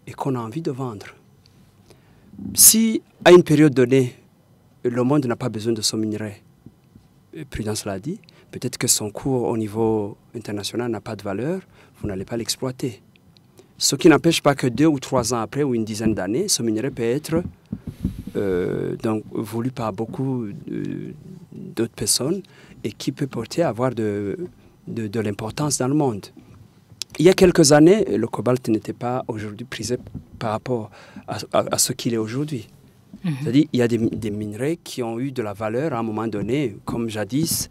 et qu'on a envie de vendre. Si à une période donnée, le monde n'a pas besoin de ce minerai, Prudence l'a dit, peut-être que son cours au niveau international n'a pas de valeur, vous n'allez pas l'exploiter. Ce qui n'empêche pas que 2 ou 3 ans après ou une dizaine d'années, ce minerai peut être donc, voulu par beaucoup d'autres personnes et qui peut porter à avoir de l'importance dans le monde. Il y a quelques années, le cobalt n'était pas aujourd'hui prisé par rapport à ce qu'il est aujourd'hui. C'est-à-dire qu'il y a des minerais qui ont eu de la valeur à un moment donné, comme jadis.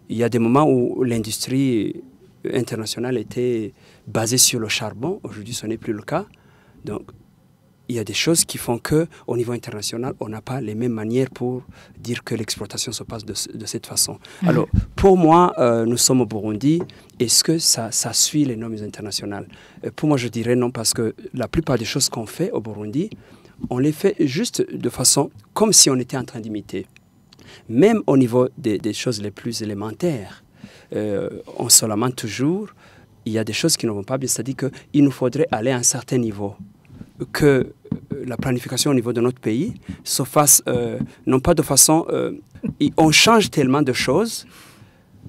Il y a des moments où l'industrie internationale était basée sur le charbon. Aujourd'hui, ce n'est plus le cas. Donc, il y a des choses qui font qu'au niveau international, on n'a pas les mêmes manières pour dire que l'exploitation se passe de cette façon. Alors, pour moi, nous sommes au Burundi. Est-ce que ça suit les normes internationales? Pour moi, je dirais non, parce que la plupart des choses qu'on fait au Burundi, on les fait juste de façon comme si on était en train d'imiter. Même au niveau des choses les plus élémentaires, on se lamente toujours, il y a des choses qui ne vont pas bien, c'est-à-dire qu'il nous faudrait aller à un certain niveau. Que la planification au niveau de notre pays se fasse, non pas de façon... on change tellement de choses,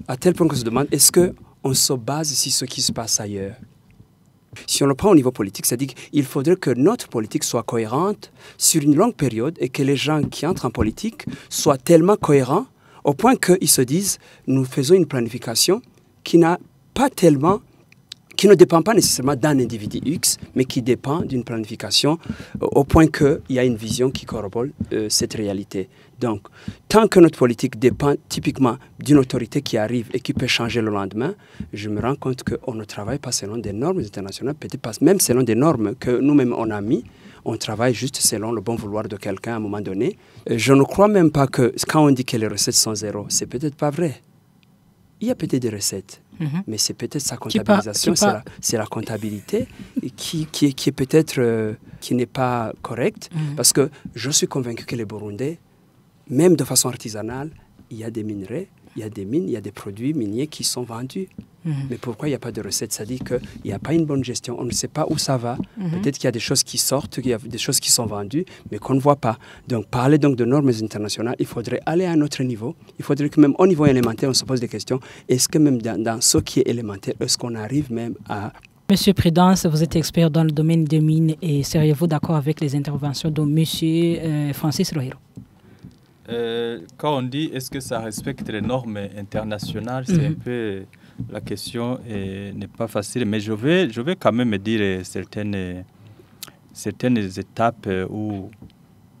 à tel point qu'on se demande, est-ce qu'on se base sur ce qui se passe ailleurs? Si on le prend au niveau politique, c'est-à-dire qu'il faudrait que notre politique soit cohérente sur une longue période et que les gens qui entrent en politique soient tellement cohérents au point qu'ils se disent, nous faisons une planification qui n'a pas tellement... qui ne dépend pas nécessairement d'un individu X, mais qui dépend d'une planification au point qu'il y a une vision qui corrobore cette réalité. Donc, tant que notre politique dépend typiquement d'une autorité qui arrive et qui peut changer le lendemain, je me rends compte qu'on ne travaille pas selon des normes internationales, peut-être pas même selon des normes que nous-mêmes on a mis. On travaille juste selon le bon vouloir de quelqu'un à un moment donné. Je ne crois même pas que quand on dit que les recettes sont zéro, c'est peut-être pas vrai. il y a peut-être des recettes, mais c'est peut-être sa Qui comptabilisation, c'est la comptabilité qui est peut-être qui n'est pas correcte, parce que je suis convaincu que les Burundais, même de façon artisanale, il y a des minerais, il y a des mines, il y a des produits miniers qui sont vendus. Mais pourquoi il n'y a pas de recette? Ça dit qu'il n'y a pas une bonne gestion, on ne sait pas où ça va. Peut-être qu'il y a des choses qui sortent, qu'il y a des choses qui sont vendues, mais qu'on ne voit pas. Donc, parler donc de normes internationales, il faudrait aller à un autre niveau. Il faudrait que même au niveau élémentaire, on se pose des questions. Est-ce que même dans ce qui est élémentaire, est-ce qu'on arrive même à... Monsieur Prudence, vous êtes expert dans le domaine des mines et seriez-vous d'accord avec les interventions de Monsieur Francis Rohiro? Quand on dit est-ce que ça respecte les normes internationales, c'est un peu... La question n'est pas facile, mais je vais quand même dire certaines étapes où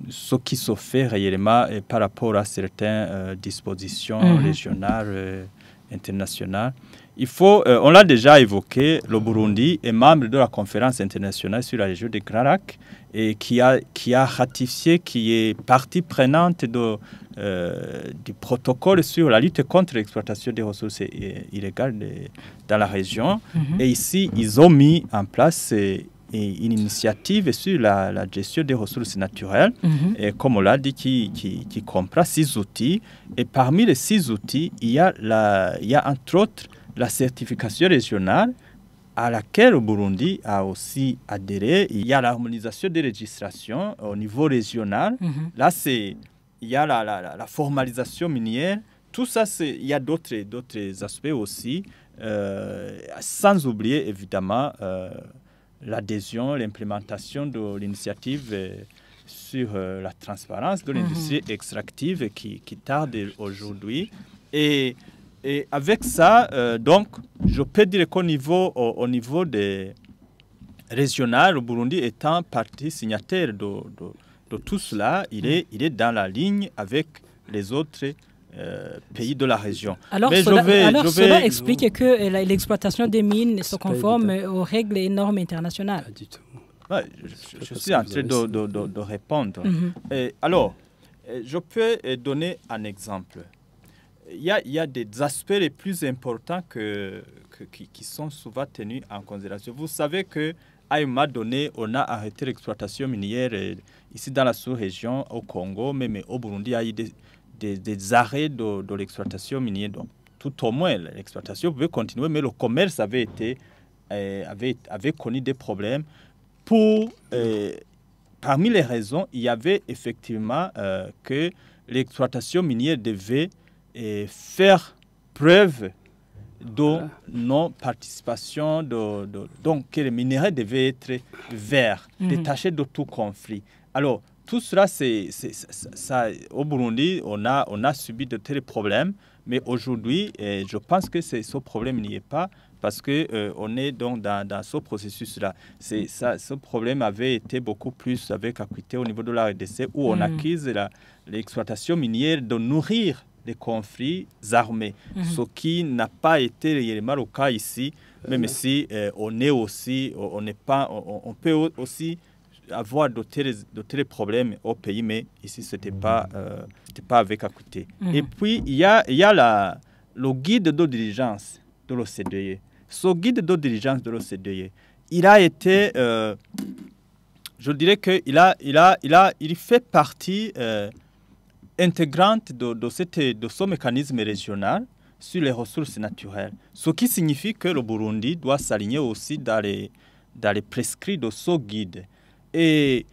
ce qui se fait réellement par rapport à certaines dispositions régionales, internationales. On l'a déjà évoqué, le Burundi est membre de la conférence internationale sur la région des Grands Lacs et qui a ratifié, qui est partie prenante du protocole sur la lutte contre l'exploitation des ressources illégales dans la région. Et ici, ils ont mis en place une initiative sur la gestion des ressources naturelles, et comme on l'a dit, qui comprend 6 outils. Et parmi les 6 outils, il y a entre autres la certification régionale à laquelle le Burundi a aussi adhéré. Il y a l'harmonisation des législations au niveau régional. Là, il y a la formalisation minière. Tout ça, il y a d'autres aspects aussi, sans oublier évidemment l'adhésion, l'implémentation de l'initiative sur la transparence de l'industrie extractive qui tarde aujourd'hui. Et avec ça, donc, je peux dire qu'au niveau des régional, le Burundi étant partie signataire de tout cela, il est dans la ligne avec les autres pays de la région. Alors, cela explique que l'exploitation des mines se conforme aux règles et normes internationales. Pas du tout. Ouais, je suis en train de répondre. Alors, je peux donner un exemple. Il y a des aspects les plus importants qui sont souvent tenus en considération. Vous savez qu'à un moment donné, on a arrêté l'exploitation minière ici dans la sous-région, au Congo, mais au Burundi, il y a eu des arrêts de l'exploitation minière. Donc, tout au moins, l'exploitation pouvait continuer, mais le commerce avait connu des problèmes. Parmi les raisons, il y avait effectivement que l'exploitation minière devait faire preuve de non-participation, donc que les minéraux devaient être verts, détachés de tout conflit. Alors, tout cela, ça, au Burundi, on a subi de tels problèmes, mais aujourd'hui, je pense que ce problème n'y est pas, parce qu'on est donc dans ce processus-là. Ce problème avait été beaucoup plus avec acuité au niveau de la RDC, où on accuse l'exploitation minière de nourrir des conflits armés, ce qui n'a pas été réellement le cas ici, même si on peut aussi avoir de tels problèmes au pays, mais ici c'était pas avec acuité. Et puis il y a le guide de diligence de l'OCDE. Ce guide de diligence de l'OCDE, il a été, je dirais qu'il fait partie intégrante de ce mécanisme régional sur les ressources naturelles. Ce qui signifie que le Burundi doit s'aligner aussi dans les prescrits de ce guide. Et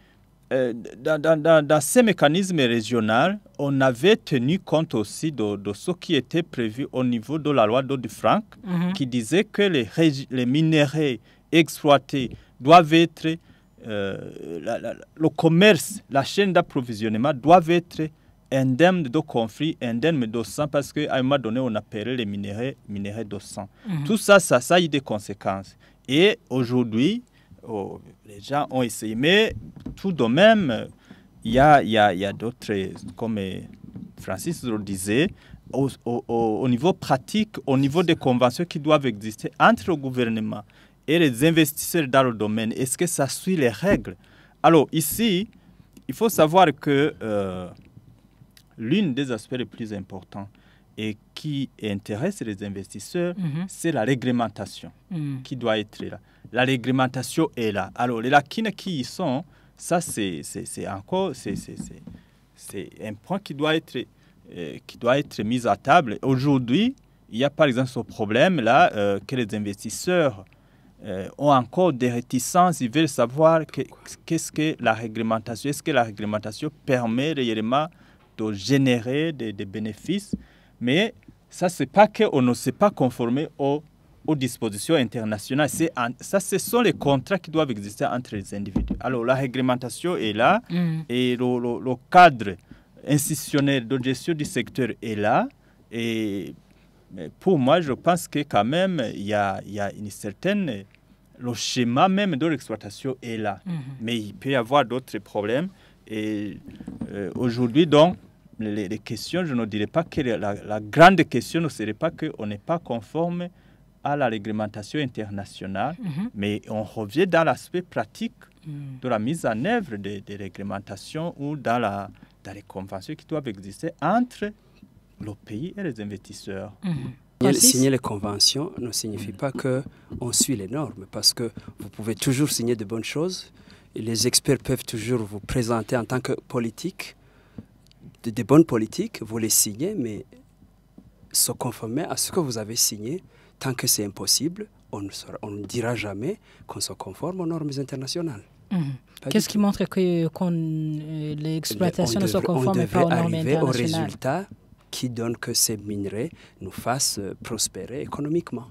dans ces mécanismes régionaux, on avait tenu compte aussi de ce qui était prévu au niveau de la loi Dodd-Frank, qui disait que les minéraux exploités doivent être, le commerce, la chaîne d'approvisionnement doivent être indemne de conflit, indemne de sang, parce qu'à un moment donné, on appelait les minéraux de sang. Tout ça a eu des conséquences. Et aujourd'hui, les gens ont essayé, mais tout de même, il y a d'autres, comme Francis le disait, au niveau pratique, au niveau des conventions qui doivent exister entre le gouvernement et les investisseurs dans le domaine. Est-ce que ça suit les règles? Alors ici, il faut savoir que l'un des aspects les plus importants, et qui intéresse les investisseurs, c'est la réglementation qui doit être là. La réglementation est là. Alors, les lacunes qui y sont, ça, c'est un point qui doit être mis à table. Aujourd'hui, il y a par exemple ce problème-là que les investisseurs ont encore des réticences. Ils veulent savoir qu'est-ce que la réglementation, est-ce que la réglementation permet réellement de générer des bénéfices. Mais ça, ce n'est pas qu'on ne s'est pas conformé aux dispositions internationales. Ce sont les contrats qui doivent exister entre les individus. Alors, la réglementation est là et le cadre institutionnel de gestion du secteur est là. Et pour moi, je pense que quand même, il y a une certaine... Le schéma même de l'exploitation est là. Mais il peut y avoir d'autres problèmes. Et aujourd'hui, donc, les questions, je ne dirais pas que la grande question ne serait pas qu'on n'est pas conforme à la réglementation internationale, mais on revient dans l'aspect pratique de la mise en œuvre des réglementations ou dans les conventions qui doivent exister entre le pays et les investisseurs. Signer les conventions ne signifie pas qu'on suit les normes, parce que vous pouvez toujours signer de bonnes choses. Et les experts peuvent toujours vous présenter en tant que politique des bonnes politiques, vous les signez, mais se conformer à ce que vous avez signé, tant que c'est impossible, on ne dira jamais qu'on se conforme aux normes internationales. Qu'est-ce qui montre que l'exploitation ne se conforme pas aux normes internationales? On devrait arriver au résultat qui donne que ces minerais nous fassent prospérer économiquement.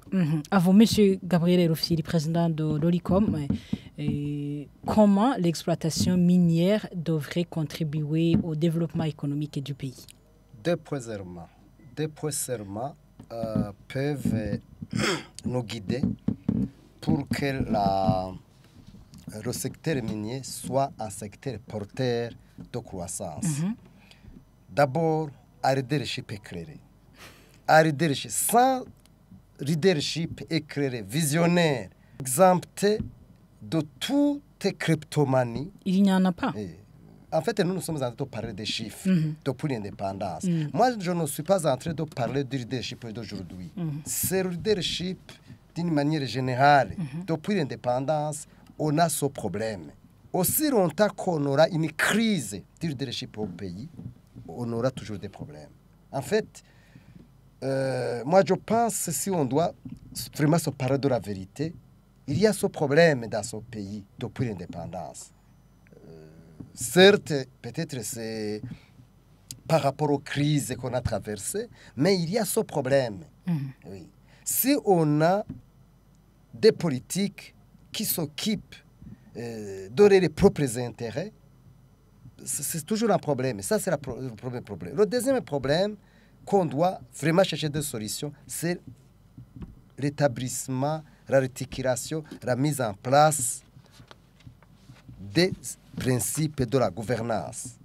À vous, M. Gabriel Rufsiri, président de l'OLICOM, comment l'exploitation minière devrait contribuer au développement économique du pays? Deux points peuvent nous guider pour que le secteur minier soit un secteur porteur de croissance. D'abord, un leadership éclairé. Un leadership sans leadership éclairé, visionnaire, exempté de toute cryptomanie. Il n'y en a pas. En fait, nous sommes en train de parler des chiffres depuis l'indépendance. Moi, je ne suis pas en train de parler du leadership d'aujourd'hui. C'est le leadership d'une manière générale. Depuis l'indépendance, on a ce problème. Aussi longtemps qu'on aura une crise du leadership au pays, on aura toujours des problèmes. En fait, moi, je pense que si on doit vraiment se parler de la vérité, il y a ce problème dans ce pays depuis l'indépendance. Certes, peut-être c'est par rapport aux crises qu'on a traversées, mais il y a ce problème. Oui. Si on a des politiques qui s'occupent de leurs propres intérêts, c'est toujours un problème. Ça, c'est le premier problème. Le deuxième problème qu'on doit vraiment chercher des solutions, c'est l'établissement, la réticulation, la mise en place des principes de la gouvernance.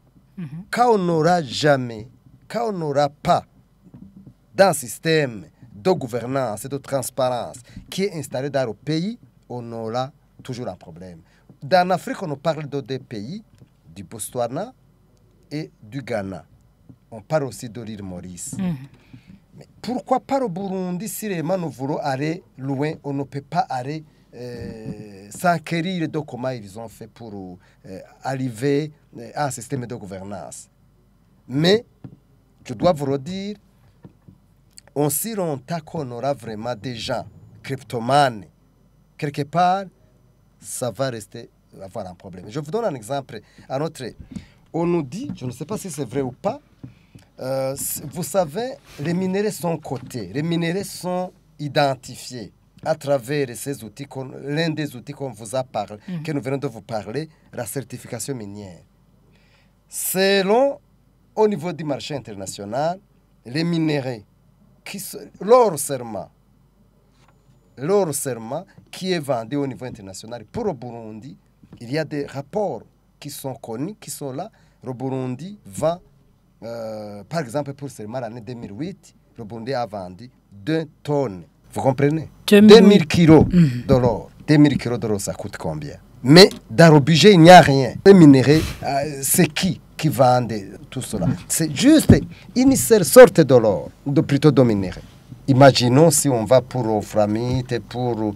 Quand on n'aura pas d'un système de gouvernance et de transparence qui est installé dans le pays, on aura toujours un problème. Dans l'Afrique, on parle de deux pays, du Botswana et du Ghana. On parle aussi de l'île Maurice. Mais pourquoi pas au Burundi, si vraiment nous voulons aller loin, on ne peut pas aller s'enquérir de comment ils ont fait pour arriver à un système de gouvernance. Mais, je dois vous le dire, aussi longtemps qu'on aura vraiment des gens cryptomanes, quelque part, ça va rester avoir un problème. Je vous donne un exemple. On nous dit, je ne sais pas si c'est vrai ou pas, vous savez, les minéraux sont cotés, les minéraux sont identifiés à travers ces outils, l'un des outils qu'on vous a parlé, que nous venons de vous parler, la certification minière. Selon, au niveau du marché international, les minéraux, l'or serment qui est vendu au niveau international pour le Burundi, il y a des rapports qui sont connus, qui sont là. Le Burundi vend, par exemple, pour seulement l'année 2008, le Burundi a vendu 2 tonnes. Vous comprenez? 2000 kilos de l'or. 2000 kilos de l'or, ça coûte combien? Mais dans le budget, il n'y a rien. Les minéraux, c'est qui? qui vendent tout cela. C'est juste une seule sorte de l'or, plutôt de minerai. Imaginons si on va pour wolframite, pour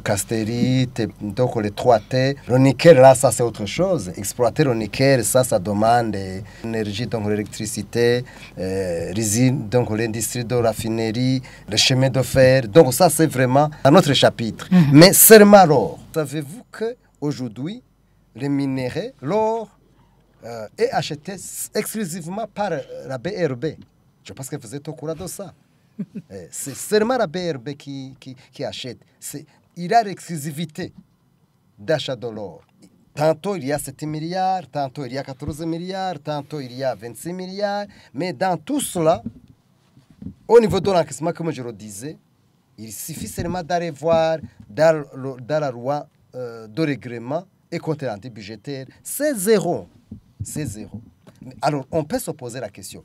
castérite, donc les 3T. Le nickel, là, ça c'est autre chose. Exploiter le nickel, ça demande énergie, donc l'électricité, l'usine, donc l'industrie de raffinerie, le chemin de fer. Donc ça c'est vraiment un autre chapitre. Mais seulement l'or. Savez-vous qu'aujourd'hui, les minéraux, l'or, est acheté exclusivement par la BRB. Je pense que vous êtes au courant de ça. C'est seulement la BRB qui achète. Il a l'exclusivité d'achat de l'or. Tantôt il y a 7 milliards, tantôt il y a 14 milliards, tantôt il y a 26 milliards. Mais dans tout cela, au niveau de l'encaissement, comme je le disais, il suffit seulement d'aller voir dans la loi de règlement et contrat budgétaire. C'est zéro. C'est zéro. Alors on peut se poser la question,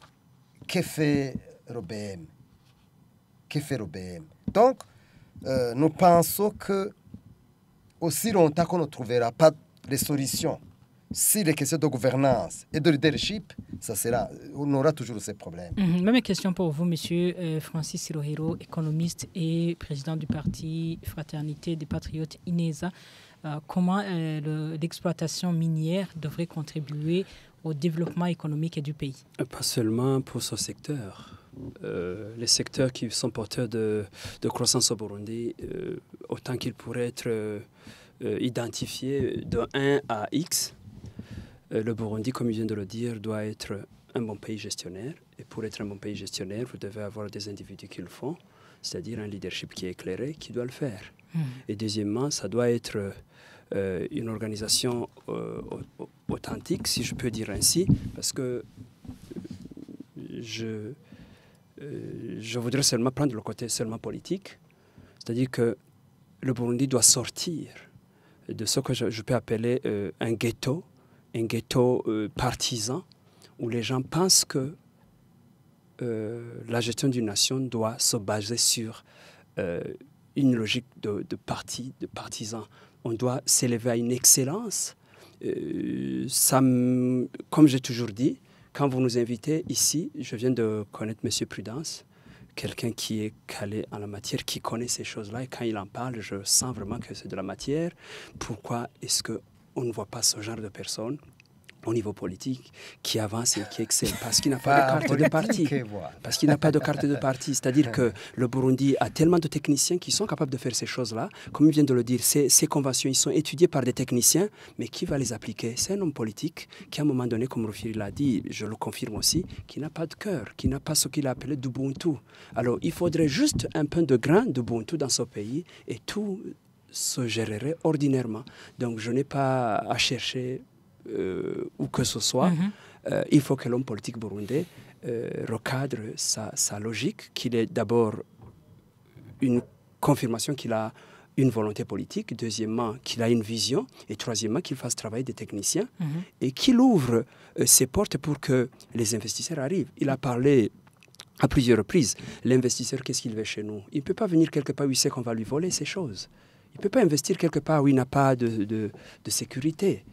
que fait l'OBM? Que fait l'OBM? Donc, nous pensons que aussi longtemps qu'on ne trouvera pas les solutions, si les questions de gouvernance et de leadership, on aura toujours ces problèmes. Même question pour vous, monsieur Francis Sirohero, économiste et président du parti Fraternité des Patriotes INESA. Comment l'exploitation minière devrait contribuer au développement économique du pays? Pas seulement pour ce secteur. Les secteurs qui sont porteurs de croissance au Burundi, autant qu'ils pourraient être identifiés de 1 à X, le Burundi, comme je viens de le dire, doit être un bon pays gestionnaire. Et pour être un bon pays gestionnaire, vous devez avoir des individus qui le font, c'est-à-dire un leadership qui est éclairé, qui doit le faire. Et deuxièmement, ça doit être une organisation authentique, si je peux dire ainsi, parce que je voudrais seulement prendre le côté seulement politique, c'est-à-dire que le Burundi doit sortir de ce que je peux appeler un ghetto partisan, où les gens pensent que la gestion d'une nation doit se baser sur une logique de partisans. On doit s'élever à une excellence. Comme j'ai toujours dit, quand vous nous invitez ici, je viens de connaître M. Prudence, quelqu'un qui est calé en la matière, qui connaît ces choses-là. Et quand il en parle, je sens vraiment que c'est de la matière. Pourquoi est-ce qu'on ne voit pas ce genre de personnes au niveau politique qui avance et qui excelle? Parce qu'il n'a pas de carte de parti. Parce qu'il n'a pas de carte de parti. C'est-à-dire que le Burundi a tellement de techniciens qui sont capables de faire ces choses-là. Comme il vient de le dire, ces conventions, ils sont étudiées par des techniciens, mais qui va les appliquer? C'est un homme politique qui, à un moment donné, comme Rufiri l'a dit, je le confirme aussi, qui n'a pas de cœur, qui n'a pas ce qu'il a appelé d'Ubuntu. Alors, il faudrait juste un peu de grain d'Ubuntu dans ce pays et tout se gérerait ordinairement. Donc, je n'ai pas à chercher où que ce soit. Il faut que l'homme politique burundais recadre sa logique, qu'il ait d'abord une confirmation qu'il a une volonté politique, deuxièmement qu'il a une vision, et troisièmement qu'il fasse travailler des techniciens et qu'il ouvre ses portes pour que les investisseurs arrivent. Il a parlé à plusieurs reprises. L'investisseur, qu'est-ce qu'il veut chez nous? Il ne peut pas venir quelque part où il sait qu'on va lui voler ces choses. Il ne peut pas investir quelque part où il n'a pas de sécurité.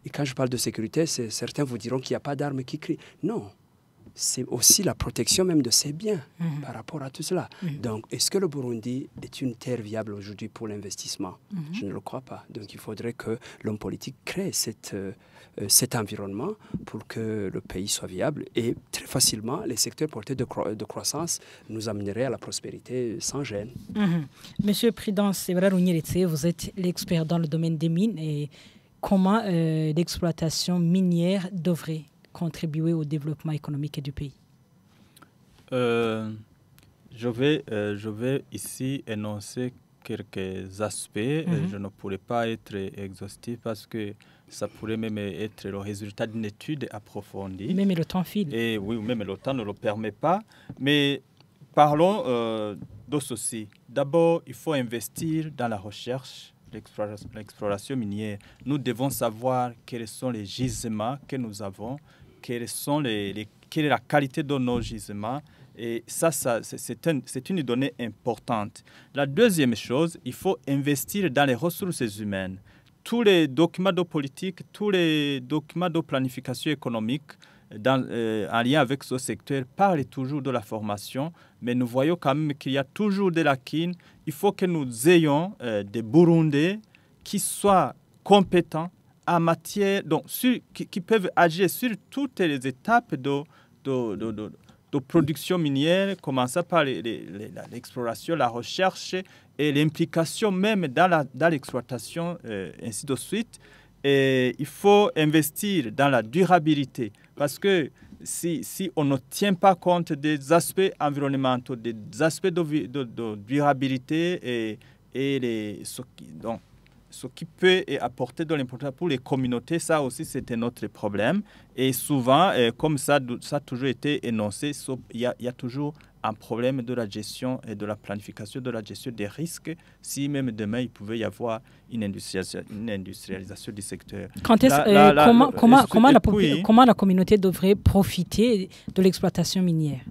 Et quand je parle de sécurité, certains vous diront qu'il n'y a pas d'armes qui crient. Non, c'est aussi la protection même de ses biens par rapport à tout cela. Donc, est-ce que le Burundi est une terre viable aujourd'hui pour l'investissement? Je ne le crois pas. Donc, il faudrait que l'homme politique crée cet environnement pour que le pays soit viable. Et très facilement, les secteurs portés de croissance nous amèneraient à la prospérité sans gêne. Monsieur Prudence Severa-Runyeritse, vous êtes l'expert dans le domaine des mines. Et comment l'exploitation minière devrait contribuer au développement économique du pays? Je vais ici énoncer quelques aspects. Je ne pourrais pas être exhaustif parce que ça pourrait même être le résultat d'une étude approfondie. Même le temps file. Et oui, même le temps ne le permet pas. Mais parlons de ceci. D'abord, il faut investir dans la recherche, l'exploration minière. Nous devons savoir quels sont les gisements que nous avons, quelle est la qualité de nos gisements. Et ça c'est une donnée importante. La deuxième chose, il faut investir dans les ressources humaines. tous les documents de politique, tous les documents de planification économique en lien avec ce secteur parlent toujours de la formation, mais nous voyons quand même qu'il y a toujours des lacunes. Il faut que nous ayons des Burundais qui soient compétents en matière, donc, qui peuvent agir sur toutes les étapes de production minière, commençant par l'exploration, la recherche et l'implication même dans l'exploitation, ainsi de suite. Et il faut investir dans la durabilité parce que si on ne tient pas compte des aspects environnementaux, des aspects de durabilité et ce qui peut apporter de l'importance pour les communautés, ça aussi c'est un autre problème. Et souvent, comme ça a toujours été énoncé, il y a toujours un problème de la gestion et de la planification de la gestion des risques. Si même demain il pouvait y avoir une industrialisation du secteur. Comment la communauté devrait profiter de l'exploitation minière?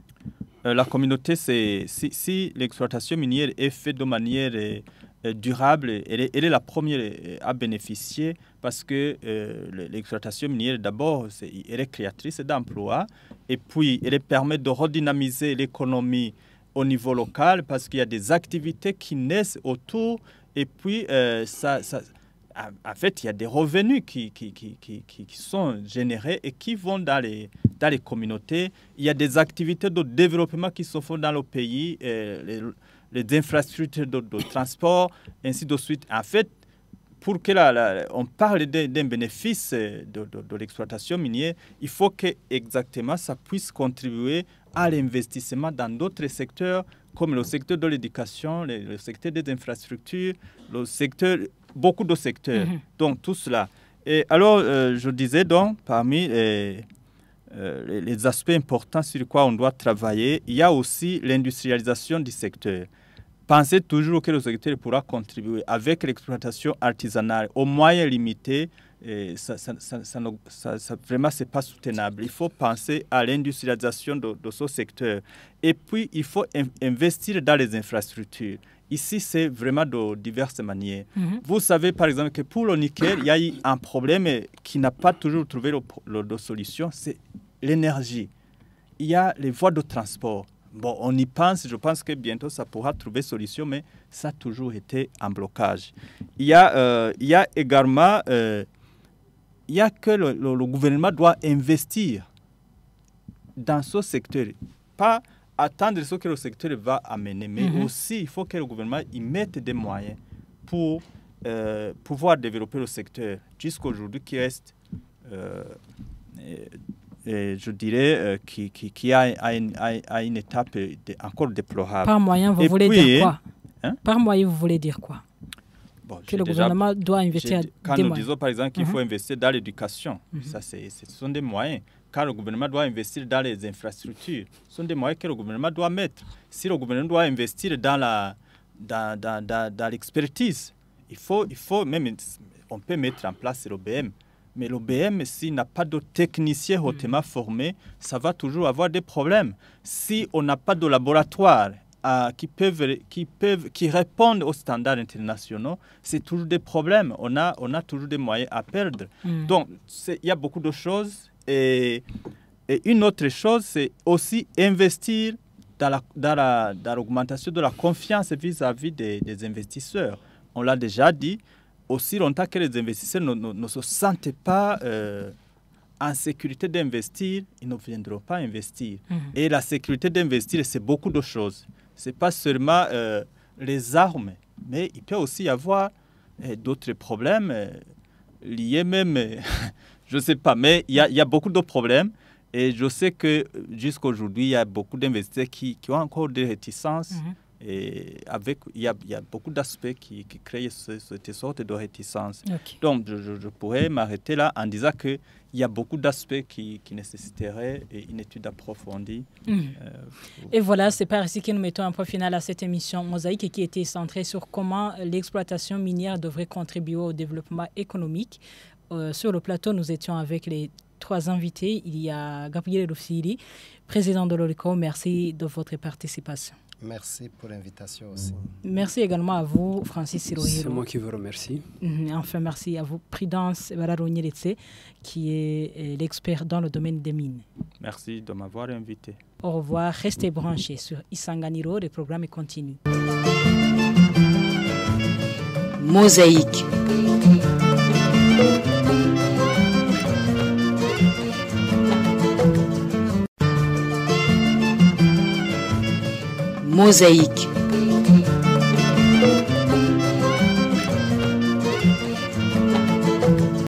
La communauté, si l'exploitation minière est faite de manière durable, elle est la première à bénéficier parce que l'exploitation minière, d'abord, elle est créatrice d'emplois et puis elle permet de redynamiser l'économie au niveau local parce qu'il y a des activités qui naissent autour et puis en fait, il y a des revenus qui sont générés et qui vont dans les communautés. Il y a des activités de développement qui se font dans le pays, les infrastructures de transport, ainsi de suite. En fait, pour que on parle d'un bénéfice de l'exploitation minière, il faut que exactement ça puisse contribuer à l'investissement dans d'autres secteurs, comme le secteur de l'éducation, le secteur des infrastructures, le secteur, beaucoup de secteurs. Donc, tout cela. Et alors, je disais donc, parmi les aspects importants sur lesquels on doit travailler, il y a aussi l'industrialisation du secteur. Pensez toujours que le secteur pourra contribuer avec l'exploitation artisanale aux moyens limités. Vraiment, ce n'est pas soutenable. Il faut penser à l'industrialisation de ce secteur. Et puis, il faut investir dans les infrastructures. Ici, c'est vraiment de diverses manières. Vous savez, par exemple, que pour le nickel, il y a eu un problème qui n'a pas toujours trouvé de solution, c'est l'énergie. Il y a les voies de transport. Bon, on y pense, je pense que bientôt ça pourra trouver solution, mais ça a toujours été un blocage. Il y a également, que le gouvernement doit investir dans ce secteur, pas attendre ce que le secteur va amener, mais aussi il faut que le gouvernement y mette des moyens pour pouvoir développer le secteur jusqu'aujourd'hui qui reste, je dirais, qui a une étape encore déplorable. Par moyen, vous voulez dire quoi? Par moyen, vous voulez dire quoi? Bon, que le gouvernement doit investir quand des nous moyens. disons par exemple qu'il faut investir dans l'éducation, ça ce sont des moyens. Quand le gouvernement doit investir dans les infrastructures, ce sont des moyens que le gouvernement doit mettre. Si le gouvernement doit investir dans l'expertise, il faut même, on peut mettre en place l'OBM. Mais l'OBM, s'il n'a pas de techniciens hautement formés, ça va toujours avoir des problèmes. Si on n'a pas de laboratoire qui répondent aux standards internationaux, c'est toujours des problèmes. On a toujours des moyens à perdre. Donc, il y a beaucoup de choses. Et une autre chose, c'est aussi investir dans l'augmentation de la confiance vis-à-vis des investisseurs. On l'a déjà dit, aussi longtemps que les investisseurs ne se sentent pas en sécurité d'investir, ils ne viendront pas investir. Et la sécurité d'investir, c'est beaucoup de choses. Ce n'est pas seulement les armes, mais il peut aussi y avoir d'autres problèmes liés même, je ne sais pas, mais il y a beaucoup de problèmes. Et je sais que jusqu'à aujourd'hui, il y a beaucoup d'investisseurs qui ont encore des réticences. Et il y a beaucoup d'aspects qui créent cette sorte de réticence. Okay. Donc, je pourrais m'arrêter là en disant qu'il y a beaucoup d'aspects qui nécessiteraient une étude approfondie. Et voilà, c'est par ici que nous mettons un point final à cette émission Mosaïque qui était centrée sur comment l'exploitation minière devrait contribuer au développement économique. Sur le plateau, nous étions avec les 3 invités. Il y a Gabriel Rufsiri, président de l'OLECO. Merci de votre participation. Merci pour l'invitation aussi. Merci également à vous, Francis Sirohiro. C'est moi qui vous remercie. Enfin, merci à vous, Prudence Bararonyeretse, qui est l'expert dans le domaine des mines. Merci de m'avoir invité. Au revoir, restez branchés sur Isanganiro, le programme continue. Mosaïque. Mosaïque.